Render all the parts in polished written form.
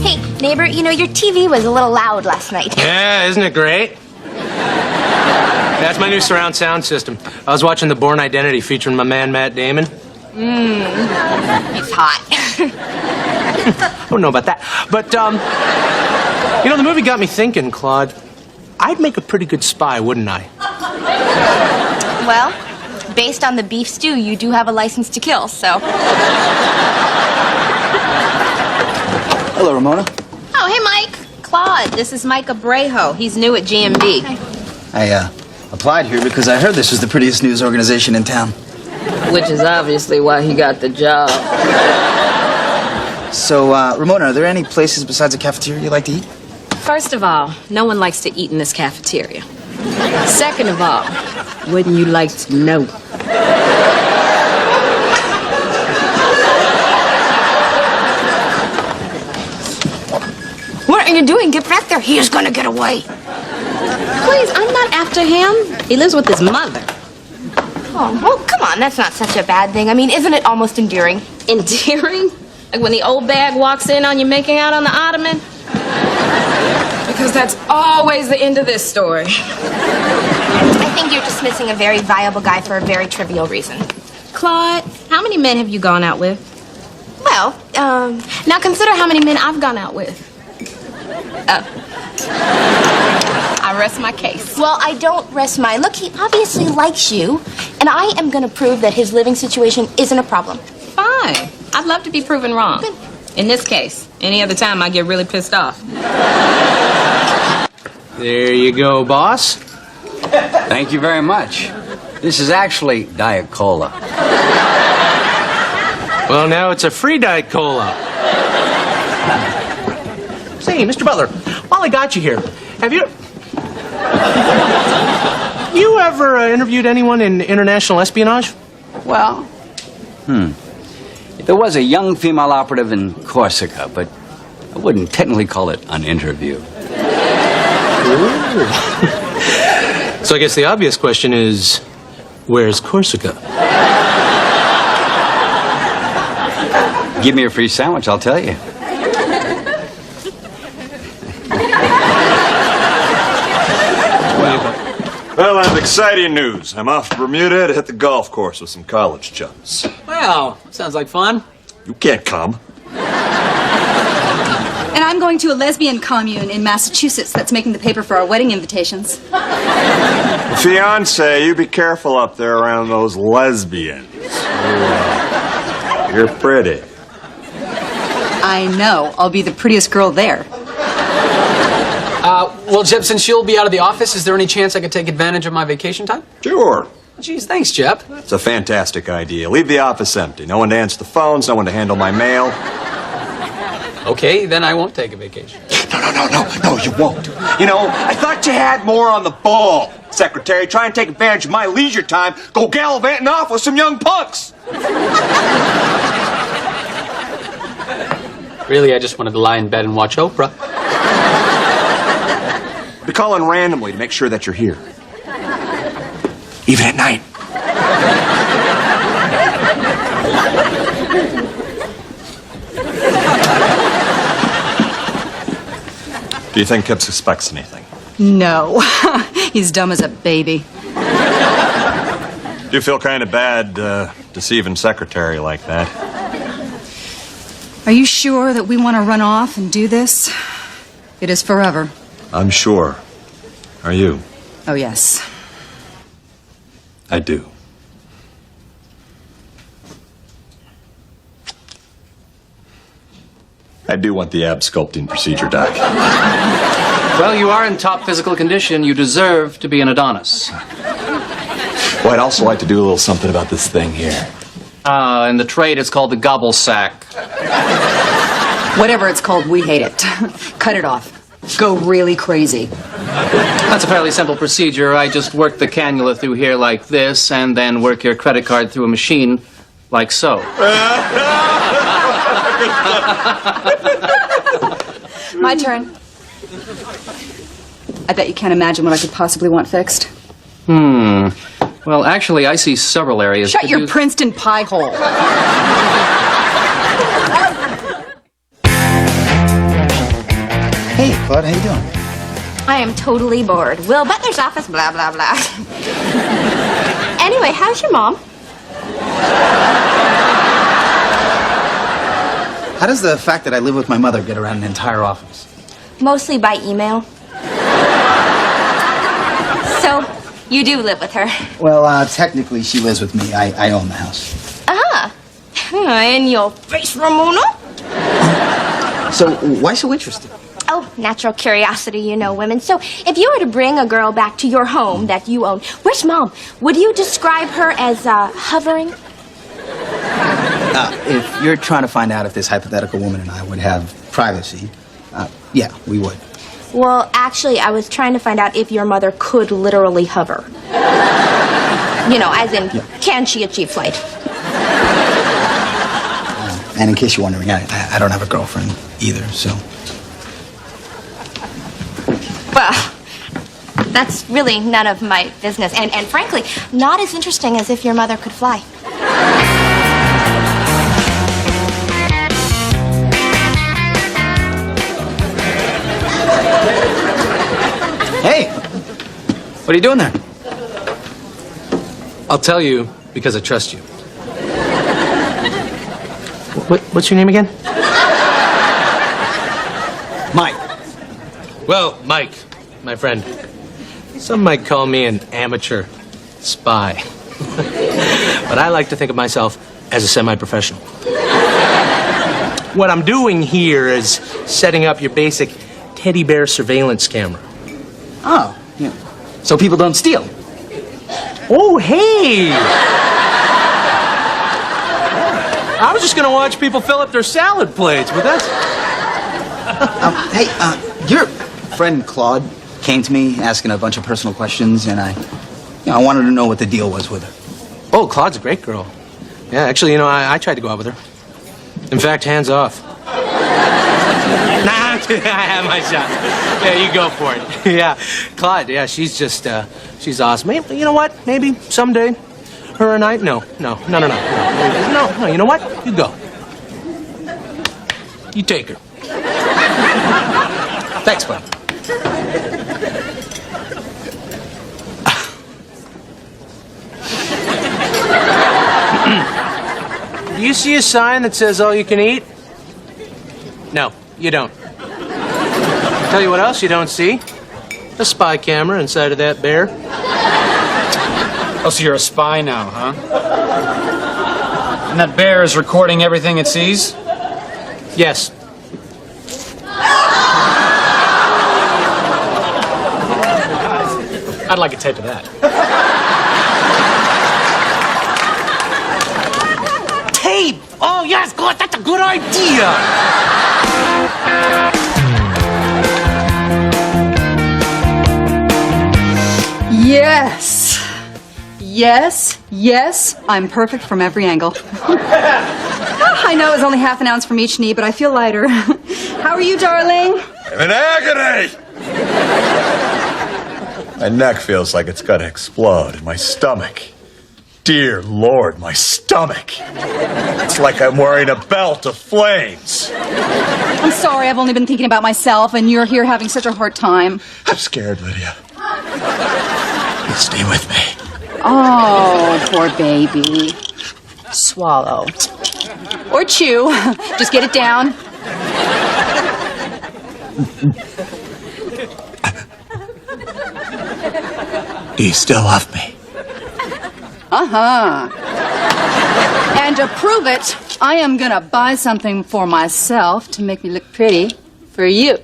Hey, neighbor, you know, your TV was a little loud last night. Yeah, isn't it great? That's my new surround sound system. I was watching The Bourne Identity featuring my man Matt Damon. It's hot. I don't know about that. But, you know, the movie got me thinking, Claude. I'd make a pretty good spy, wouldn't I? Well, based on the beef stew, you do have a license to kill, so... Hello, Ramona. Oh, hey, Mike. Claude, this is Mike Abrejo. He's new at GMB. I applied here because I heard this was the prettiest news organization in town. Which is obviously why he got the job. So, Ramona, are there any places besides the cafeteria you like to eat? First of all, no one likes to eat in this cafeteria. Second of all, wouldn't you like to know? What are you doing? Get back there. He is gonna get away. Please, I'm not after him. He lives with his mother. Oh, well, come on. That's not such a bad thing. I mean, isn't it almost endearing? Endearing? Like when the old bag walks in on you making out on the ottoman? Because that's always the end of this story. I think you're dismissing a very viable guy for a very trivial reason. Claude, how many men have you gone out with? Well, Now consider how many men I've gone out with. I rest my case. well, I don't rest mine. Look, he obviously likes you, and I am going to prove that his living situation isn't a problem. Fine. I'd love to be proven wrong. Good. In this case. Any other time, I get really pissed off. There you go, boss. Thank you very much. This is actually Diet Cola. Well, now it's a free Diet Cola. Say, Mr. Butler, while I got you here, have you ever interviewed anyone in international espionage? Well, there was a young female operative in Corsica, but I wouldn't technically call it an interview. So I guess the obvious question is, where's Corsica? Give me a free sandwich, I'll tell you. Well, I have exciting news. I'm off to Bermuda to hit the golf course with some college chums. Well, sounds like fun. You can't come. And I'm going to a lesbian commune in Massachusetts that's making the paper for our wedding invitations. Fiance, you be careful up there around those lesbians. You're pretty. I know. I'll be the prettiest girl there. Well, Jeb, since you'll be out of the office, is there any chance I could take advantage of my vacation time? Sure. Geez, thanks, Jeb. It's a fantastic idea. Leave the office empty. No one to answer the phones, no one to handle my mail. Okay, then I won't take a vacation. No, you won't. You know, I thought you had more on the ball, Secretary. Try and take advantage of my leisure time. Go gallivanting off with some young punks. Really, I just wanted to lie in bed and watch Oprah. Be calling randomly to make sure that you're here. Even at night. Do you think Kip suspects anything? No. He's dumb as a baby. Do you feel kind of bad deceiving Secretary like that? Are you sure that we want to run off and do this? It is forever. I'm sure. Are you? Oh, yes. I do. I do want the ab sculpting procedure, Doc. Well, you are in top physical condition. You deserve to be an Adonis. Well, I'd also like to do a little something about this thing here. In the trade, it's called the gobble sack. Whatever it's called, we hate it. Cut it off. Go really crazy. That's a fairly simple procedure. I just work the cannula through here like this, and then work your credit card through a machine like so. My turn. I bet you can't imagine what I could possibly want fixed. Well, actually, I see several areas. Shut your Princeton pie hole. Claude. How you doing? I am totally bored. Will Butler's office, blah, blah, blah. Anyway, how's your mom? How does the fact that I live with my mother get around an entire office? Mostly by email. So, you do live with her? Well, technically, she lives with me. I own the house. Ah. In your face, Ramona? So, why so interested? Oh, natural curiosity, you know, women. So, if you were to bring a girl back to your home that you own, where's Mom? Would you describe her as hovering? If you're trying to find out if this hypothetical woman and I would have privacy, yeah, we would. Well, actually, I was trying to find out if your mother could literally hover. You know, as in, can she achieve flight? And in case you're wondering, I don't have a girlfriend either, so... Well, that's really none of my business. And frankly, not as interesting as if your mother could fly. Hey! What are you doing there? I'll tell you because I trust you. What's your name again? Mike. Well, Mike, my friend. Some might call me an amateur spy. But I like to think of myself as a semi-professional. What I'm doing here is setting up your basic teddy bear surveillance camera. Oh, yeah. So people don't steal? Oh, hey! I was just gonna watch people fill up their salad plates, but that's... Hey, your friend Claude came to me asking a bunch of personal questions, and I wanted to know what the deal was with her. Oh, Claude's a great girl. Yeah, actually, I tried to go out with her. In fact, hands off. Nah, I have my shot. Yeah, you go for it. Yeah, Claude, yeah, she's just, she's awesome. Maybe, you know what? Maybe someday, her and I, no, you know what? You go. You take her. Thanks, bud. Do you see a sign that says all you can eat? No, you don't. Tell you what else you don't see. A spy camera inside of that bear. Oh, so you're a spy now, huh? And that bear is recording everything it sees? Yes. I'd like a tape of that. Tape! Oh, yes, God, that's a good idea! Yes. Yes, yes, I'm perfect from every angle. I know it was only half an ounce from each knee, but I feel lighter. How are you, darling? I'm in agony! My neck feels like it's gonna explode, and my stomach. Dear Lord, my stomach. It's like I'm wearing a belt of flames. I'm sorry, I've only been thinking about myself, and you're here having such a hard time. I'm scared, Lydia. You stay with me. Oh, poor baby. Swallow. Or chew. Just get it down. Do you still love me? Uh-huh. And to prove it, I am gonna buy something for myself to make me look pretty for you.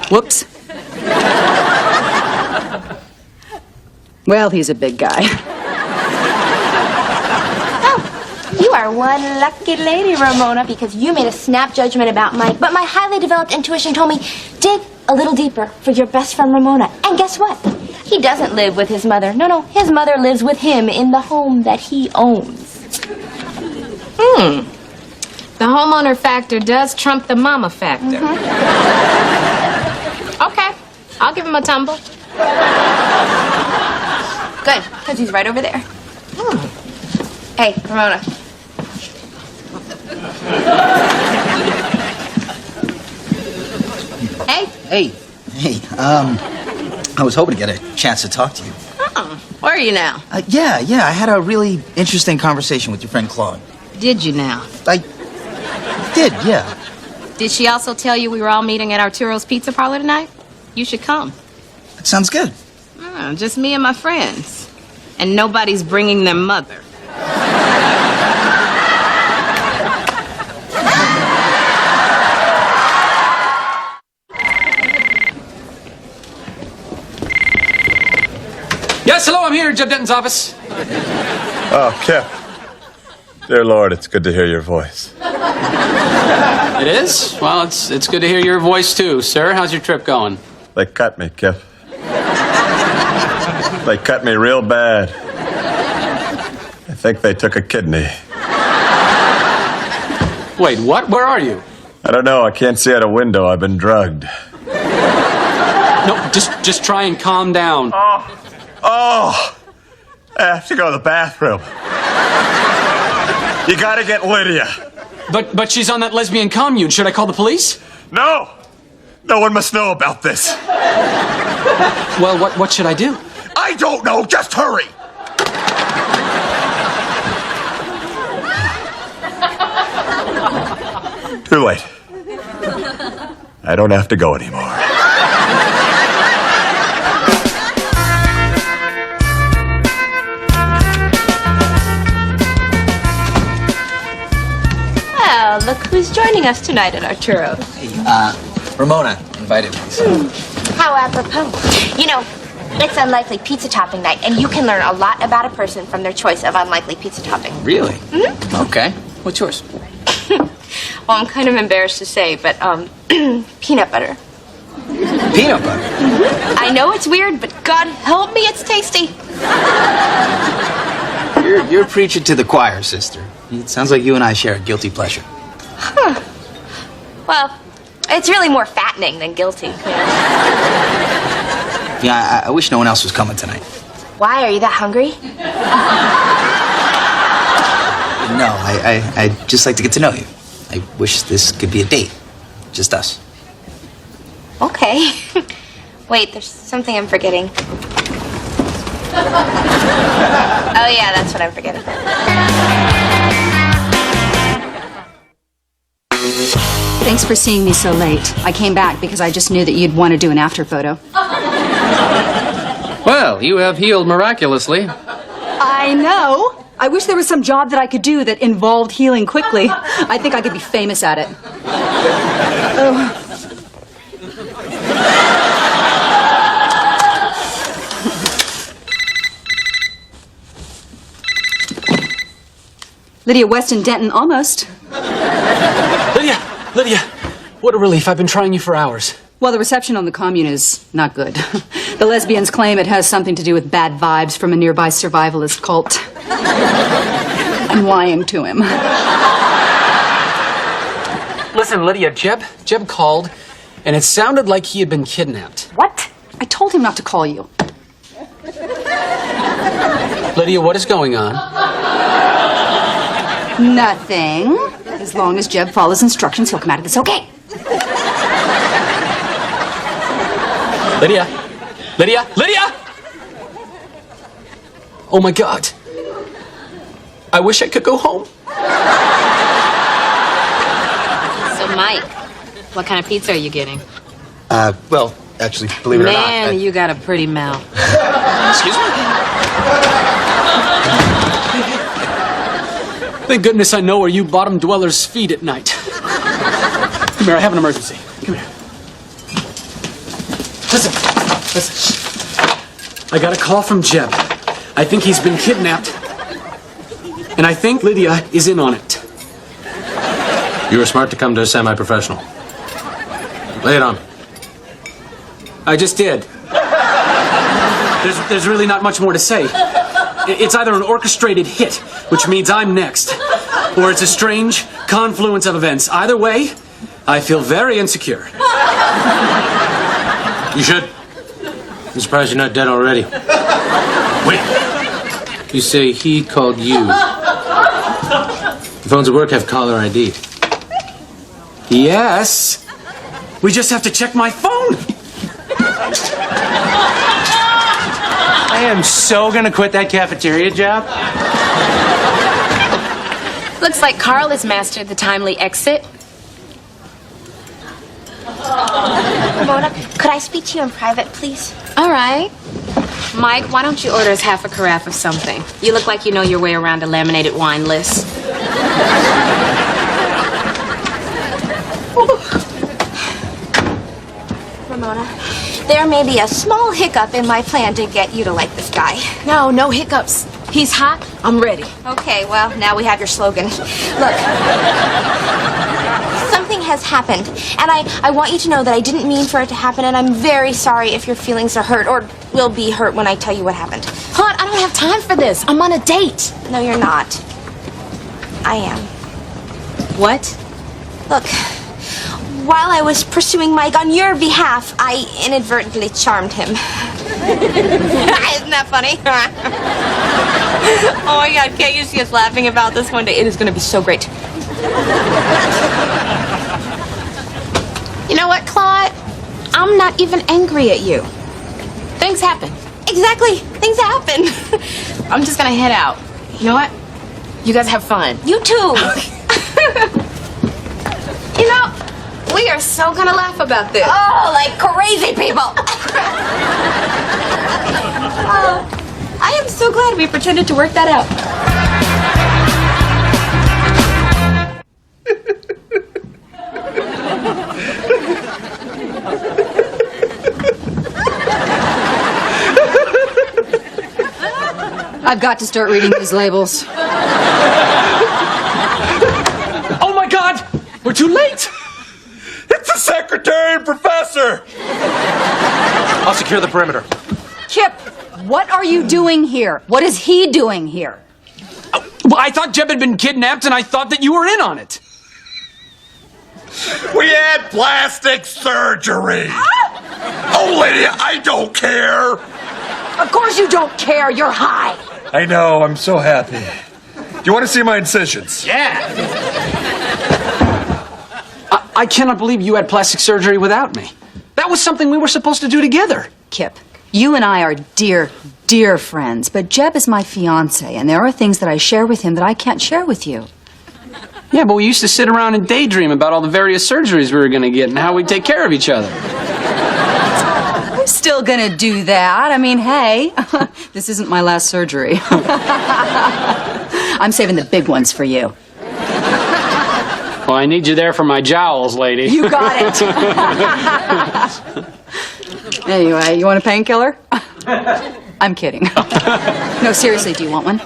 Whoops. Well, he's a big guy. You are one lucky lady, Ramona, because you made a snap judgment about Mike. But my highly developed intuition told me, dig a little deeper for your best friend, Ramona. And guess what? He doesn't live with his mother. No, his mother lives with him in the home that he owns. The homeowner factor does trump the mama factor. Okay, I'll give him a tumble. Good, because he's right over there. Hey, Ramona, Hey, I was hoping to get a chance to talk to you. Oh, where are you now? Yeah, I had a really interesting conversation with your friend Claude. Did you now? I did, yeah. Did she also tell you we were all meeting at Arturo's Pizza Parlor tonight? You should come. That sounds good. Just me and my friends. And nobody's bringing their mother. Yes, hello, I'm here, Jeb Denton's office. Oh, Kip. Dear Lord, it's good to hear your voice. It is? Well, it's good to hear your voice, too, sir. How's your trip going? They cut me, Kip. They cut me real bad. I think they took a kidney. Wait, what? Where are you? I don't know. I can't see out a window. I've been drugged. No, just try and calm down. Oh! I have to go to the bathroom. You gotta get Lydia. But she's on that lesbian commune. Should I call the police? No! No one must know about this. Well, what should I do? I don't know. Just hurry. Too late. I don't have to go anymore. Well, look who's joining us tonight at Arturo's. Hey, Ramona invited me. So. How apropos. You know, it's unlikely pizza topping night, and you can learn a lot about a person from their choice of unlikely pizza topping. Really? Mm-hmm. Okay. What's yours? Well, I'm kind of embarrassed to say, but, peanut butter. Peanut butter? Mm-hmm. I know it's weird, but God help me, it's tasty. You're preaching to the choir, sister. It sounds like you and I share a guilty pleasure. Huh. Well, it's really more fattening than guilty. Yeah, I wish no one else was coming tonight. Why? Are you that hungry? No, I'd just like to get to know you. I wish this could be a date. Just us. Okay. Wait, there's something I'm forgetting. Oh, yeah, that's what I'm forgetting. Thanks for seeing me so late. I came back because I just knew that you'd want to do an after photo. Well, you have healed miraculously. I know. I wish there was some job that I could do that involved healing quickly. I think I could be famous at it. Oh. Lydia Weston Denton, almost. Lydia, what a relief. I've been trying you for hours. Well, the reception on the commune is not good. The lesbians claim it has something to do with bad vibes from a nearby survivalist cult. I'm lying to him. Listen, Lydia, Jeb called, and it sounded like he had been kidnapped. What? I told him not to call you. Lydia, what is going on? Nothing. As long as Jeb follows instructions, he'll come out of this okay. Lydia! Oh my God. I wish I could go home. So, Mike, what kind of pizza are you getting? Well, actually, believe it or not. Man, you got a pretty mouth. Excuse me? Thank goodness I know where you bottom dwellers feed at night. Come here, I have an emergency. Come here. Listen. I got a call from Jeb. I think he's been kidnapped. And I think Lydia is in on it. You were smart to come to a semi-professional. Lay it on. I just did. There's really not much more to say. It's either an orchestrated hit, which means I'm next, or it's a strange confluence of events. Either way, I feel very insecure. You should. I'm surprised you're not dead already. Wait. You say he called you. The phones at work have caller ID. Yes. We just have to check my phone. I am so gonna quit that cafeteria job. Looks like Carl has mastered the timely exit. Ramona, could I speak to you in private, please? All right. Mike, why don't you order us half a carafe of something? You look like you know your way around a laminated wine list. Ramona, there may be a small hiccup in my plan to get you to like this guy. No, no hiccups. He's hot. I'm ready. Okay, well, now we have your slogan. Look, something has happened, and I want you to know that I didn't mean for it to happen, and I'm very sorry if your feelings are hurt, or will be hurt when I tell you what happened. Claude, I don't have time for this. I'm on a date. No, you're not. I am. What? Look, while I was pursuing Mike on your behalf, I inadvertently charmed him. Isn't that funny? Oh my God, can't you see us laughing about this one day? It is going to be so great. You know what, Claude? I'm not even angry at you. Things happen. Exactly. Things happen. I'm just gonna head out. You know what? You guys have fun. You too. You know, we are so gonna laugh about this. Oh, like crazy people. Oh, I am so glad we pretended to work that out. I've got to start reading these labels. Oh my God! We're too late! It's the secretary and professor! I'll secure the perimeter. Chip, what are you doing here? What is he doing here? Well, I thought Jeb had been kidnapped, and I thought that you were in on it. We had plastic surgery! Oh, lady, I don't care! Of course you don't care. You're high. I know, I'm so happy. Do you want to see my incisions? Yeah. I cannot believe you had plastic surgery without me. That was something we were supposed to do together. Kip, you and I are dear, dear friends, but Jeb is my fiance, and there are things that I share with him that I can't share with you. Yeah, but we used to sit around and daydream about all the various surgeries we were going to get and how we'd take care of each other. I'm still gonna do that. I mean, hey, this isn't my last surgery. I'm saving the big ones for you. Well, I need you there for my jowls, lady. You got it. Anyway, you want a painkiller? I'm kidding. No, seriously, do you want one?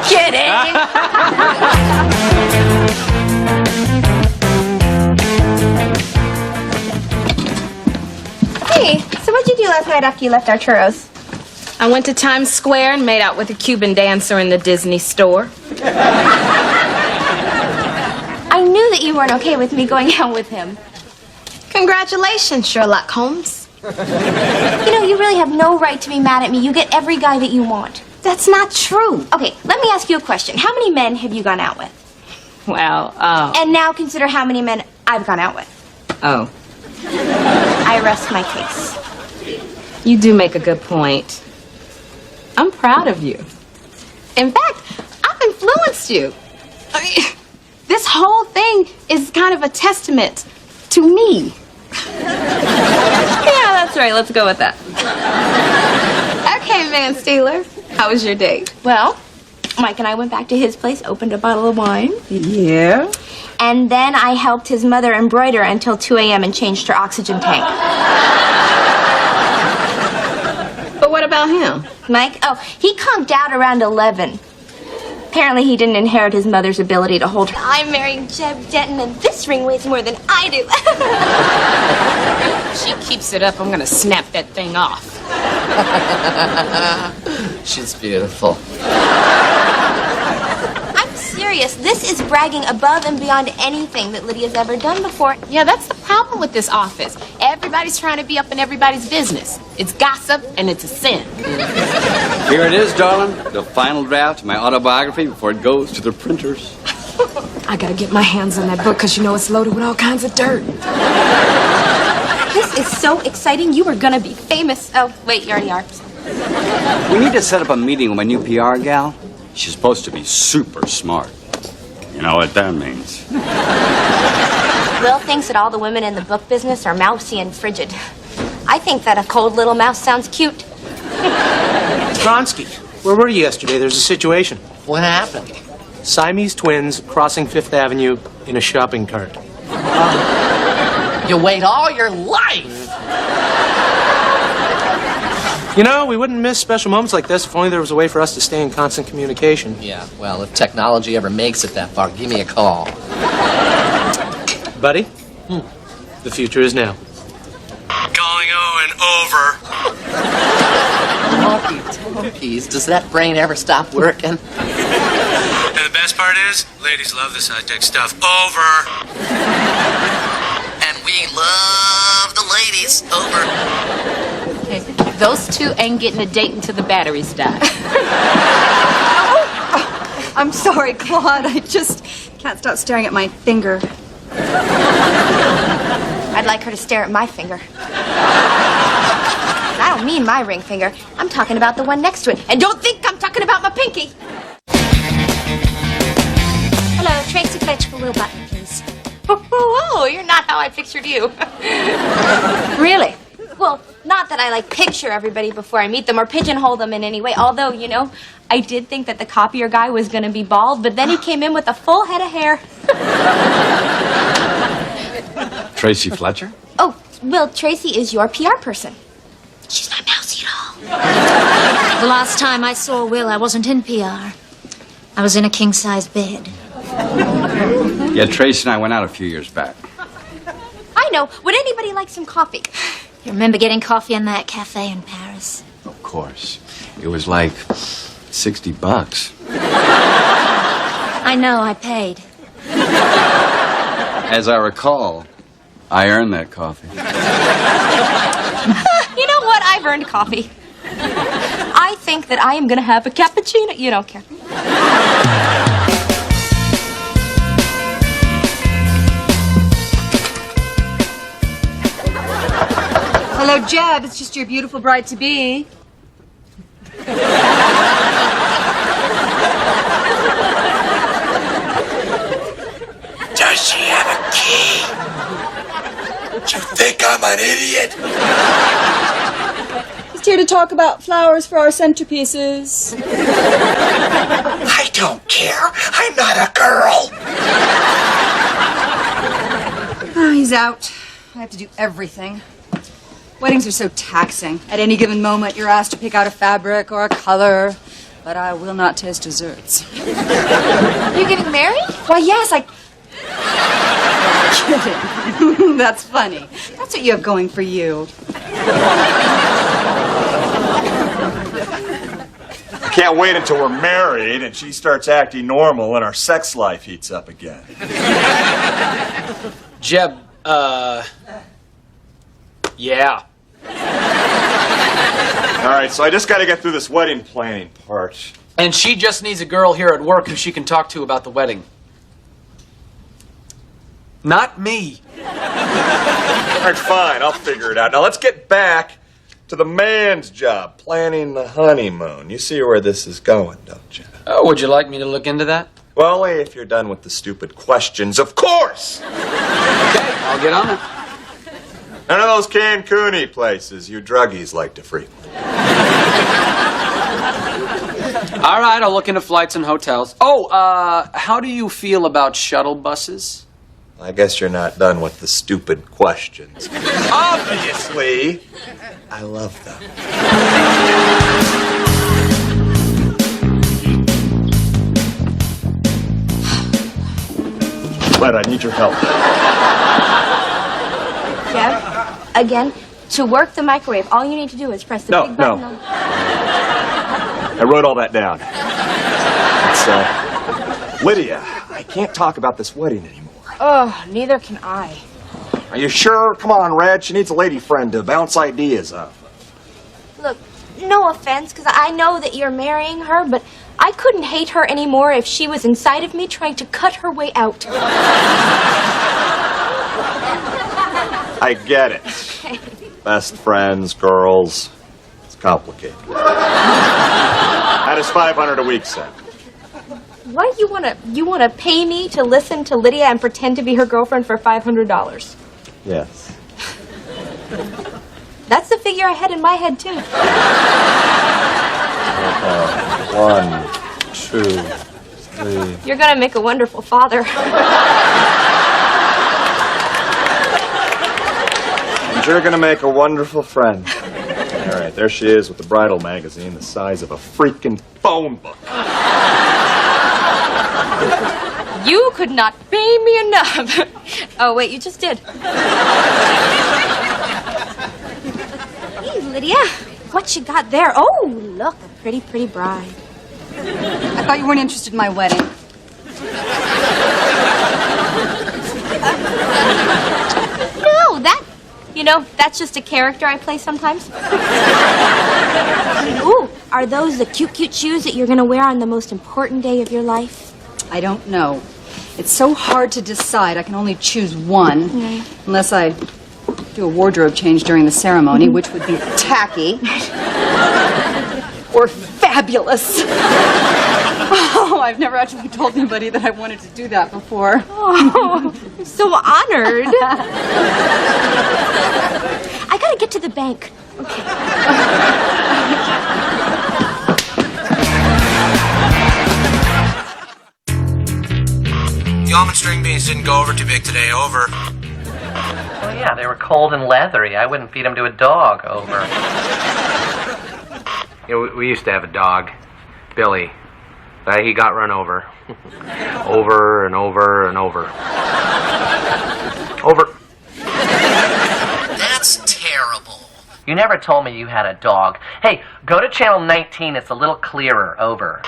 Kidding. Hey, so what'd you do last night after you left our churros? I went to Times Square and made out with a Cuban dancer in the Disney store. I knew that you weren't okay with me going out with him. Congratulations, Sherlock Holmes. You know, you really have no right to be mad at me. You get every guy that you want. That's not true. Okay, let me ask you a question. How many men have you gone out with? Well, And now consider how many men I've gone out with. oh. I rest my case. You do make a good point. I'm proud of you. In fact, I've influenced you. I mean, this whole thing is kind of a testament to me. Yeah, that's right. Let's go with that. Okay, Man Stealer. How was your date? Well, Mike and I went back to his place, opened a bottle of wine. Yeah. And then I helped his mother embroider until 2 a.m. and changed her oxygen tank. But what about him? Mike? Oh, he conked out around 11. Apparently he didn't inherit his mother's ability to hold her. I'm marrying Jeb Denton, and this ring weighs more than I do. If she keeps it up, I'm gonna snap that thing off. She's beautiful. I'm serious. This is bragging above and beyond anything that Lydia's ever done before. Yeah, that's the problem with this office. Everybody's trying to be up in everybody's business. It's gossip and it's a sin. Here it is, darling. The final draft of my autobiography before it goes to the printers. I gotta get my hands on that book because you know it's loaded with all kinds of dirt. This is so exciting. You are gonna be famous. Oh, wait, you already are. We need to set up a meeting with my new PR gal. She's supposed to be super smart. You know what that means. Will thinks that all the women in the book business are mousy and frigid. I think that a cold little mouse sounds cute. Stronsky, where were you yesterday? There's a situation. What happened? Siamese twins crossing Fifth Avenue in a shopping cart. You wait all your life. You know, we wouldn't miss special moments like this if only there was a way for us to stay in constant communication. Yeah, well, if technology ever makes it that far, give me a call. Buddy, the future is now. Calling Owen over. Talkie-talkies, does that brain ever stop working? And the best part is, ladies love this high-tech stuff. Over. And we love the ladies. Over. Okay, those two ain't getting a date until the batteries die. I'm sorry, Claude. I just can't stop staring at my finger. I'd like her to stare at my finger. And I don't mean my ring finger. I'm talking about the one next to it. And don't think I'm talking about my pinky. Hello, Tracy Fletcher for Will Button, please. Oh, you're not how I pictured you. Really? Well, not that I like picture everybody before I meet them or pigeonhole them in any way. Although, you know, I did think that the copier guy was going to be bald, but then he came in with a full head of hair. Tracy Fletcher? Oh, Will, Tracy is your PR person. She's not mousy at all. The last time I saw Will, I wasn't in PR. I was in a king-size bed. Yeah, Tracy and I went out a few years back. I know. Would anybody like some coffee? You remember getting coffee in that cafe in Paris? Of course. It was like $60. I know, I paid. As I recall, I earned that coffee. You know what? I've earned coffee. I think that I am going to have a cappuccino. You don't care. Hello, Jeb. It's just your beautiful bride-to-be. Does she have a key? Do you think I'm an idiot? Just here to talk about flowers for our centerpieces. I don't care. I'm not a girl. Oh, he's out. I have to do everything. Weddings are so taxing. At any given moment, you're asked to pick out a fabric or a color, but I will not taste desserts. You're getting married? Why, yes, Kidding. That's funny. That's what you have going for you. Can't wait until we're married and she starts acting normal and our sex life heats up again. Jeb, yeah. All right, so I just got to get through this wedding planning part. And she just needs a girl here at work who she can talk to about the wedding. Not me. All right, fine, I'll figure it out. Now let's get back to the man's job, planning the honeymoon. You see where this is going, don't you? Oh, would you like me to look into that? Well, only if you're done with the stupid questions, of course! Okay, I'll get on it. None of those Cancun-y places you druggies like to frequent. All right, I'll look into flights and hotels. Oh, how do you feel about shuttle buses? I guess you're not done with the stupid questions. Obviously, I love them. But I need your help. Jeff, again, to work the microwave, all you need to do is press the big button. No. I wrote all that down. It's, Lydia, I can't talk about this wedding anymore. Oh, neither can I. Are you sure? Come on, Red. She needs a lady friend to bounce ideas off. Look, no offense, because I know that you're marrying her, but I couldn't hate her anymore if she was inside of me trying to cut her way out. I get it. Best friends, girls. It's complicated. That is $500 a week, son. What? You wanna pay me to listen to Lydia and pretend to be her girlfriend for $500? Yes. That's the figure I had in my head, too. 1, 2, 3. You're gonna make a wonderful father. And you're gonna make a wonderful friend. All right, there she is with the bridal magazine the size of a freaking phone book. You could not pay me enough. Oh, wait, you just did. Hey, Lydia, what you got there? Oh, look, a pretty, pretty bride. I thought you weren't interested in my wedding. No, that's just a character I play sometimes. Ooh, are those the cute, cute shoes that you're gonna wear on the most important day of your life? I don't know. It's so hard to decide. I can only choose one. Unless I do a wardrobe change during the ceremony, which would be tacky. Or fabulous. Oh, I've never actually told anybody that I wanted to do that before. Oh, I'm so honored. I gotta get to the bank. Okay. The almond string beans didn't go over too big today. Over. Oh, yeah, they were cold and leathery. I wouldn't feed them to a dog. Over. We used to have a dog, Billy. He got run over. Over and over and over. Over. That's terrible. You never told me you had a dog. Hey, go to channel 19. It's a little clearer. Over.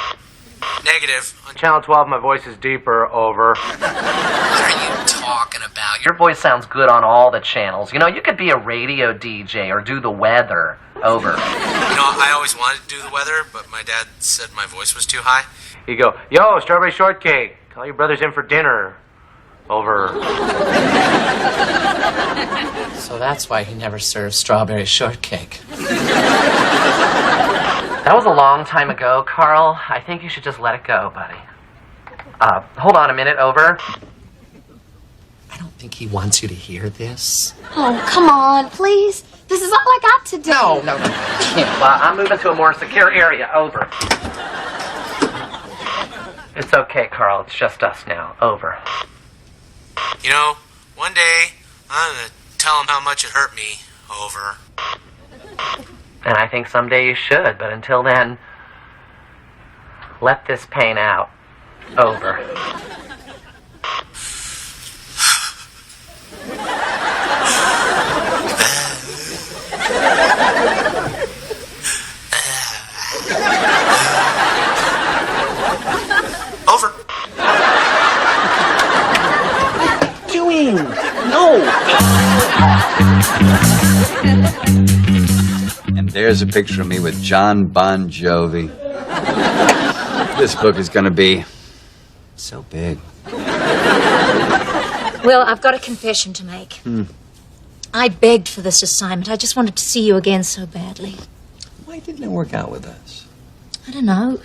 Negative. On channel 12, my voice is deeper. Over. What are you talking about? Your voice sounds good on all the channels. You know, you could be a radio DJ or do the weather. Over. I always wanted to do the weather, but my dad said my voice was too high. He'd go, yo, strawberry shortcake. Call your brothers in for dinner. Over. So that's why he never served strawberry shortcake. That was a long time ago, Carl. I think you should just let it go, buddy. Hold on a minute. Over. I don't think he wants you to hear this. Oh, come on, please. This is all I got to do. No. Well, I'm moving to a more secure area. Over. It's okay, Carl. It's just us now. Over. One day, I'm gonna tell him how much it hurt me. Over. And I think someday you should, but until then, let this pain out. Over. Over. Doing? No. And there's a picture of me with John Bon Jovi. This book is going to be so big. Will, I've got a confession to make. I begged for this assignment. I just wanted to see you again so badly. Why didn't it work out with us? I don't know.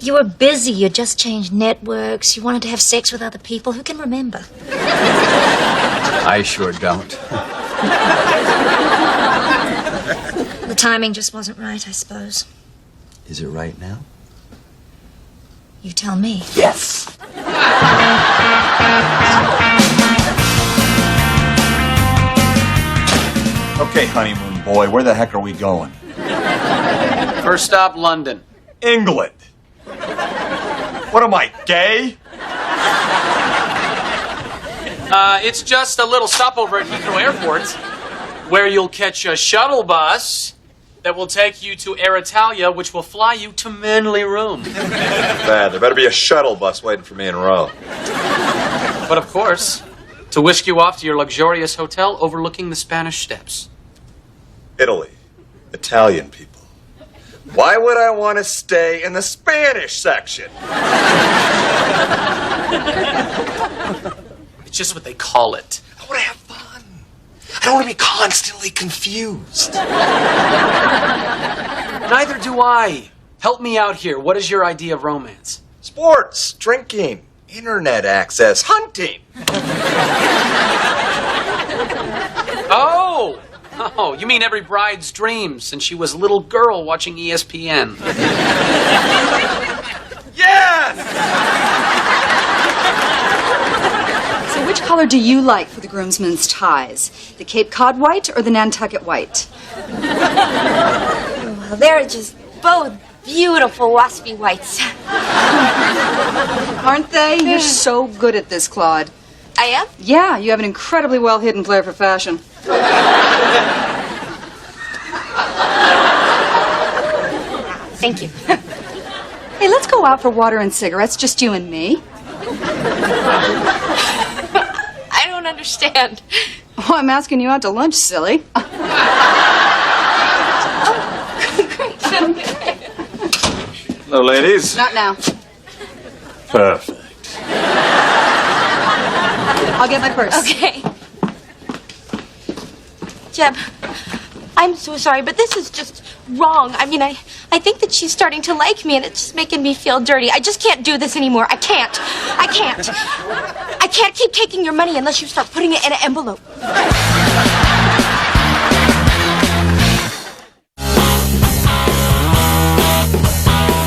You were busy. You just changed networks. You wanted to have sex with other people. Who can remember? I sure don't. The timing just wasn't right, I suppose. Is it right now? You tell me. Yes. Okay, honeymoon boy, where the heck are we going? First stop, London. England. What am I, gay? It's just a little stopover at Heathrow Airport, where you'll catch a shuttle bus that will take you to Air Italia, which will fly you to Manly Room. Bad. There better be a shuttle bus waiting for me in Rome. But of course, to whisk you off to your luxurious hotel overlooking the Spanish Steps. Italy. Italian people. Why would I want to stay in the Spanish section? It's just what they call it. I want to have fun. I don't want to be constantly confused. Neither do I. Help me out here. What is your idea of romance? Sports, drinking, internet access, hunting. Oh! Oh, you mean every bride's dream since she was a little girl watching ESPN. Yes! So which color do you like for the groomsmen's ties? The Cape Cod white or the Nantucket white? Well, they're just both beautiful waspy whites. Aren't they? You're so good at this, Claude. I am? Yeah, you have an incredibly well-hidden flair for fashion. Thank you. Hey, let's go out for water and cigarettes, just you and me. I don't understand. Oh, I'm asking you out to lunch, silly. Hello, ladies. Not now. Perfect. I'll get my purse. Okay. Jeb, I'm so sorry, but this is just wrong. I mean, I think that she's starting to like me, and it's just making me feel dirty. I just can't do this anymore. I can't. I can't keep taking your money unless you start putting it in an envelope.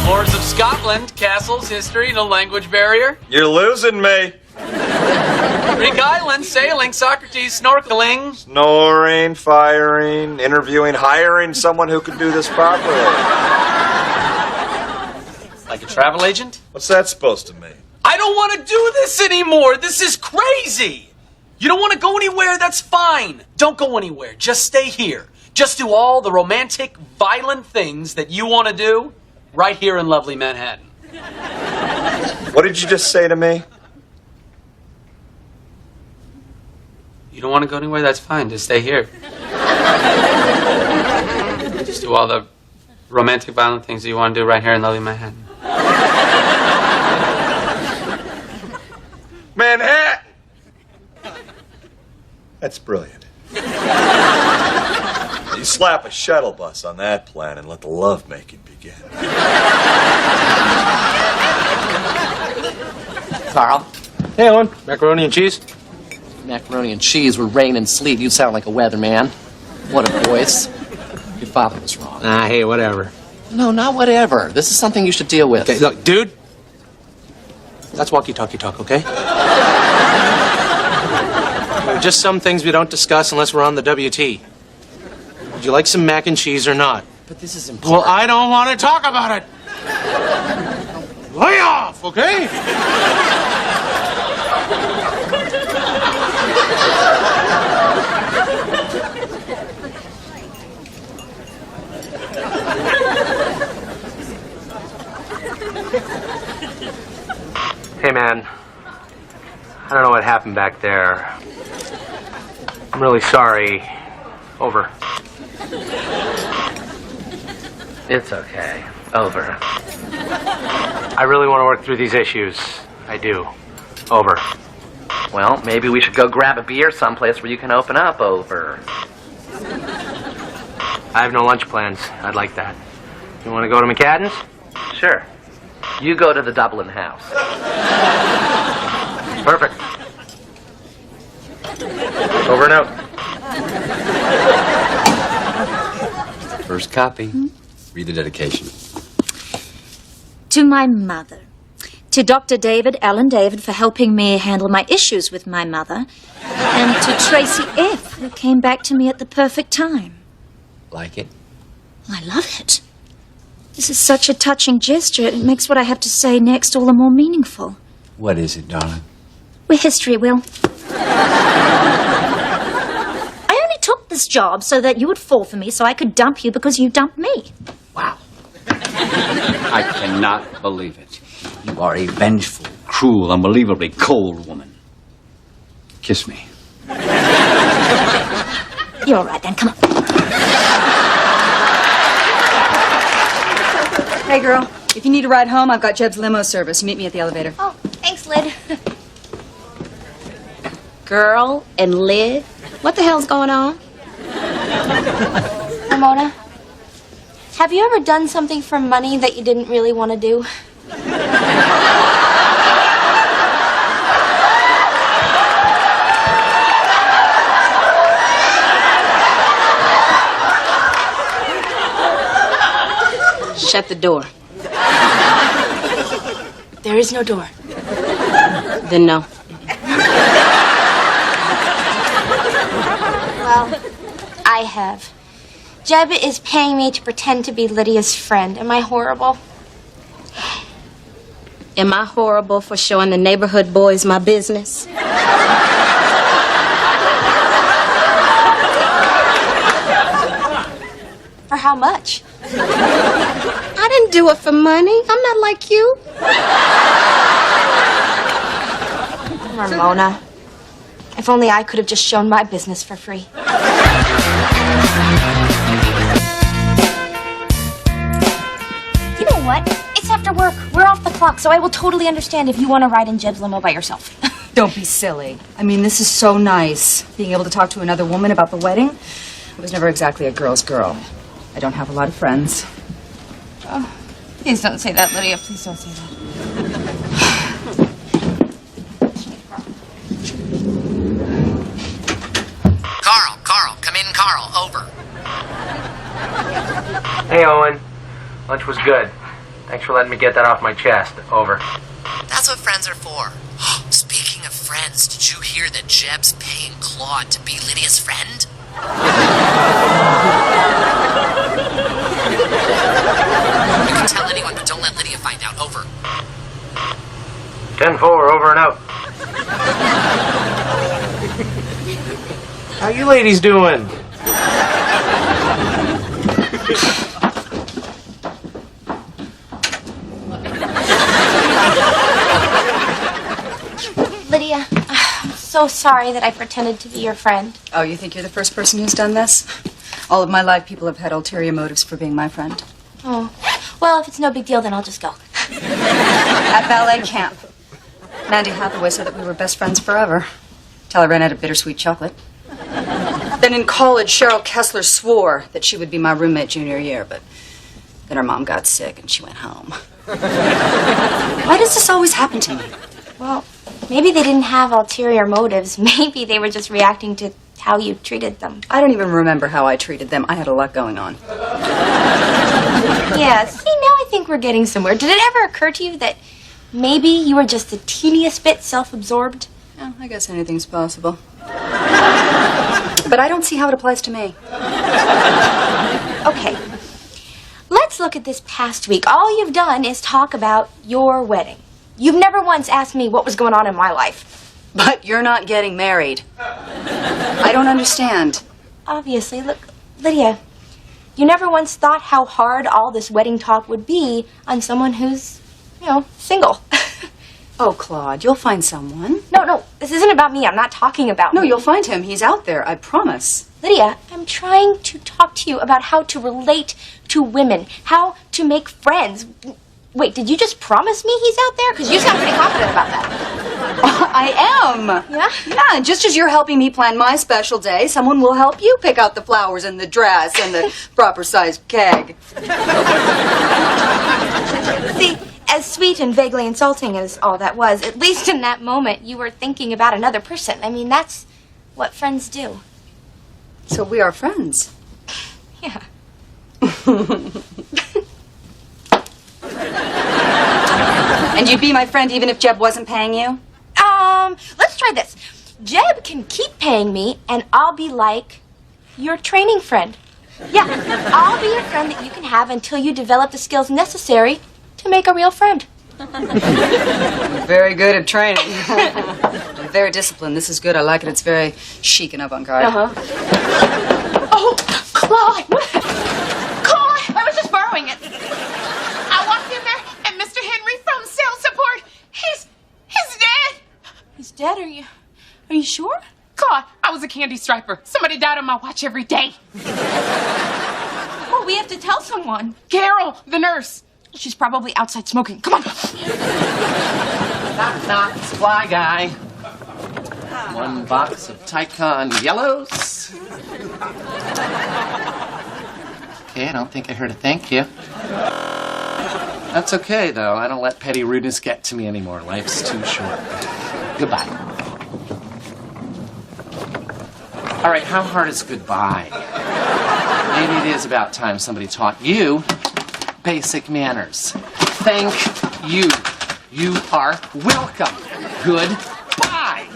Lords of Scotland, castles, history, no language barrier. You're losing me. Greek islands, sailing, Socrates, snorkeling. Snoring, firing, interviewing, hiring someone who can do this properly. Like a travel agent? What's that supposed to mean? I don't want to do this anymore. This is crazy. You don't want to go anywhere? That's fine. Don't go anywhere. Just stay here. Just do all the romantic, violent things that you want to do right here in lovely Manhattan. What did you just say to me? You don't want to go anywhere? That's fine. Just stay here. Just do all the romantic, violent things that you want to do right here in lovely Manhattan. Manhattan! That's brilliant. You slap a shuttle bus on that plan and let the lovemaking begin. Carl, Hey, Ellen. Macaroni and cheese? macaroni and cheese with rain and sleet. You sound like a weatherman. What a voice. Your father was wrong. Ah, hey, whatever. No, not whatever. This is something you should deal with. Okay, look, dude. That's walkie-talkie talk, okay? There are just some things we don't discuss unless we're on the WT. Would you like some mac and cheese or not? But this is important. Well, I don't want to talk about it. Lay off, okay? Hey, man. I don't know what happened back there. I'm really sorry. Over. It's okay. Over. I really want to work through these issues. I do. Over. Well, maybe we should go grab a beer someplace where you can open up. Over. I have no lunch plans. I'd like that. You want to go to McCadden's? Sure. You go to the Dublin house. Perfect. Over and out. First copy. Read the dedication. To my mother. To Dr. David, Alan David, for helping me handle my issues with my mother. And to Tracy F., who came back to me at the perfect time. Like it? I love it. This is such a touching gesture. It makes what I have to say next all the more meaningful. What is it, darling? We're history, Will. I only took this job so that you would fall for me, so I could dump you because you dumped me. Wow. I cannot believe it. You are a vengeful, cruel, unbelievably cold woman. Kiss me. You're all right then, come on. Hey, girl. If you need a ride home, I've got Jeb's limo service. Meet me at the elevator. Oh, thanks, Lid. Girl and Lid? What the hell's going on? Ramona, have you ever done something for money that you didn't really want to do? Shut the door. There is no door. Then no. Well, I have. Jeb is paying me to pretend to be Lydia's friend. Am I horrible? Am I horrible for showing the neighborhood boys my business? For how much? I didn't do it for money. I'm not like you. Ramona, if only I could have just shown my business for free. You know what? It's after work. We're off the clock, so I will totally understand if you want to ride in Jeb's limo by yourself. Don't be silly. I mean, this is so nice. Being able to talk to another woman about the wedding. I was never exactly a girl's girl. I don't have a lot of friends. Oh, please don't say that, Lydia. Please don't say that. Carl, come in, Carl. Over. Hey, Owen. Lunch was good. Thanks for letting me get that off my chest. Over. That's what friends are for. Speaking of friends, did you hear that Jeb's paying Claude to be Lydia's friend? You can tell anyone, but don't let Lydia find out. Over. 10-4, over and out. How you ladies doing? Lydia, I'm so sorry that I pretended to be your friend. Oh, you think you're the first person who's done this? All of my life, people have had ulterior motives for being my friend. Oh, well, if it's no big deal, then I'll just go. At ballet camp, Mandy Hathaway said that we were best friends forever. Till I ran out of bittersweet chocolate. Then in college, Cheryl Kessler swore that she would be my roommate junior year, but then her mom got sick and she went home. Why does this always happen to me? Well, maybe they didn't have ulterior motives. Maybe they were just reacting to how you treated them. I don't even remember how I treated them. I had a lot going on. Yeah, see, now I think we're getting somewhere. Did it ever occur to you that maybe you were just the teeniest bit self-absorbed? Oh, I guess anything's possible. But I don't see how it applies to me. Okay, let's look at this past week. All you've done is talk about your wedding. You've never once asked me what was going on in my life. But you're not getting married. I don't understand. Obviously, look, Lydia, you never once thought how hard all this wedding talk would be on someone who's, single. Oh, Claude, you'll find someone. No, this isn't about me. I'm not talking about No, me. you'll find him. He's out there, I promise. Lydia, I'm trying to talk to you about how to relate to women, how to make friends. Wait, did you just promise me he's out there? Because you sound pretty confident about that. I am. Yeah? Yeah, and just as you're helping me plan my special day, someone will help you pick out the flowers and the dress and the proper sized keg. See, as sweet and vaguely insulting as all that was, at least in that moment you were thinking about another person. I mean, that's what friends do. So we are friends. Yeah. And you'd be my friend even if Jeb wasn't paying you? Let's try this. Jeb can keep paying me, and I'll be like your training friend. Yeah, I'll be your friend that you can have until you develop the skills necessary to make a real friend. I'm very good at training. I'm very disciplined. This is good. I like it. It's very chic and avant-garde. Oh, Claude! Claude! I was just borrowing it. I walked in there, and Mr. Henry from sales support, he's dead. He's dead? Are you sure? Claude, I was a candy striper. Somebody died on my watch every day. Well, we have to tell someone. Carol, the nurse. She's probably outside smoking. Come on. Knock, knock, supply guy. 1 box of Tycon yellows. Okay, I don't think I heard a thank you. That's okay, though. I don't let petty rudeness get to me anymore. Life's too short. Goodbye. All right, how hard is goodbye? Maybe it is about time somebody taught you basic manners. Thank you. You are welcome. Goodbye.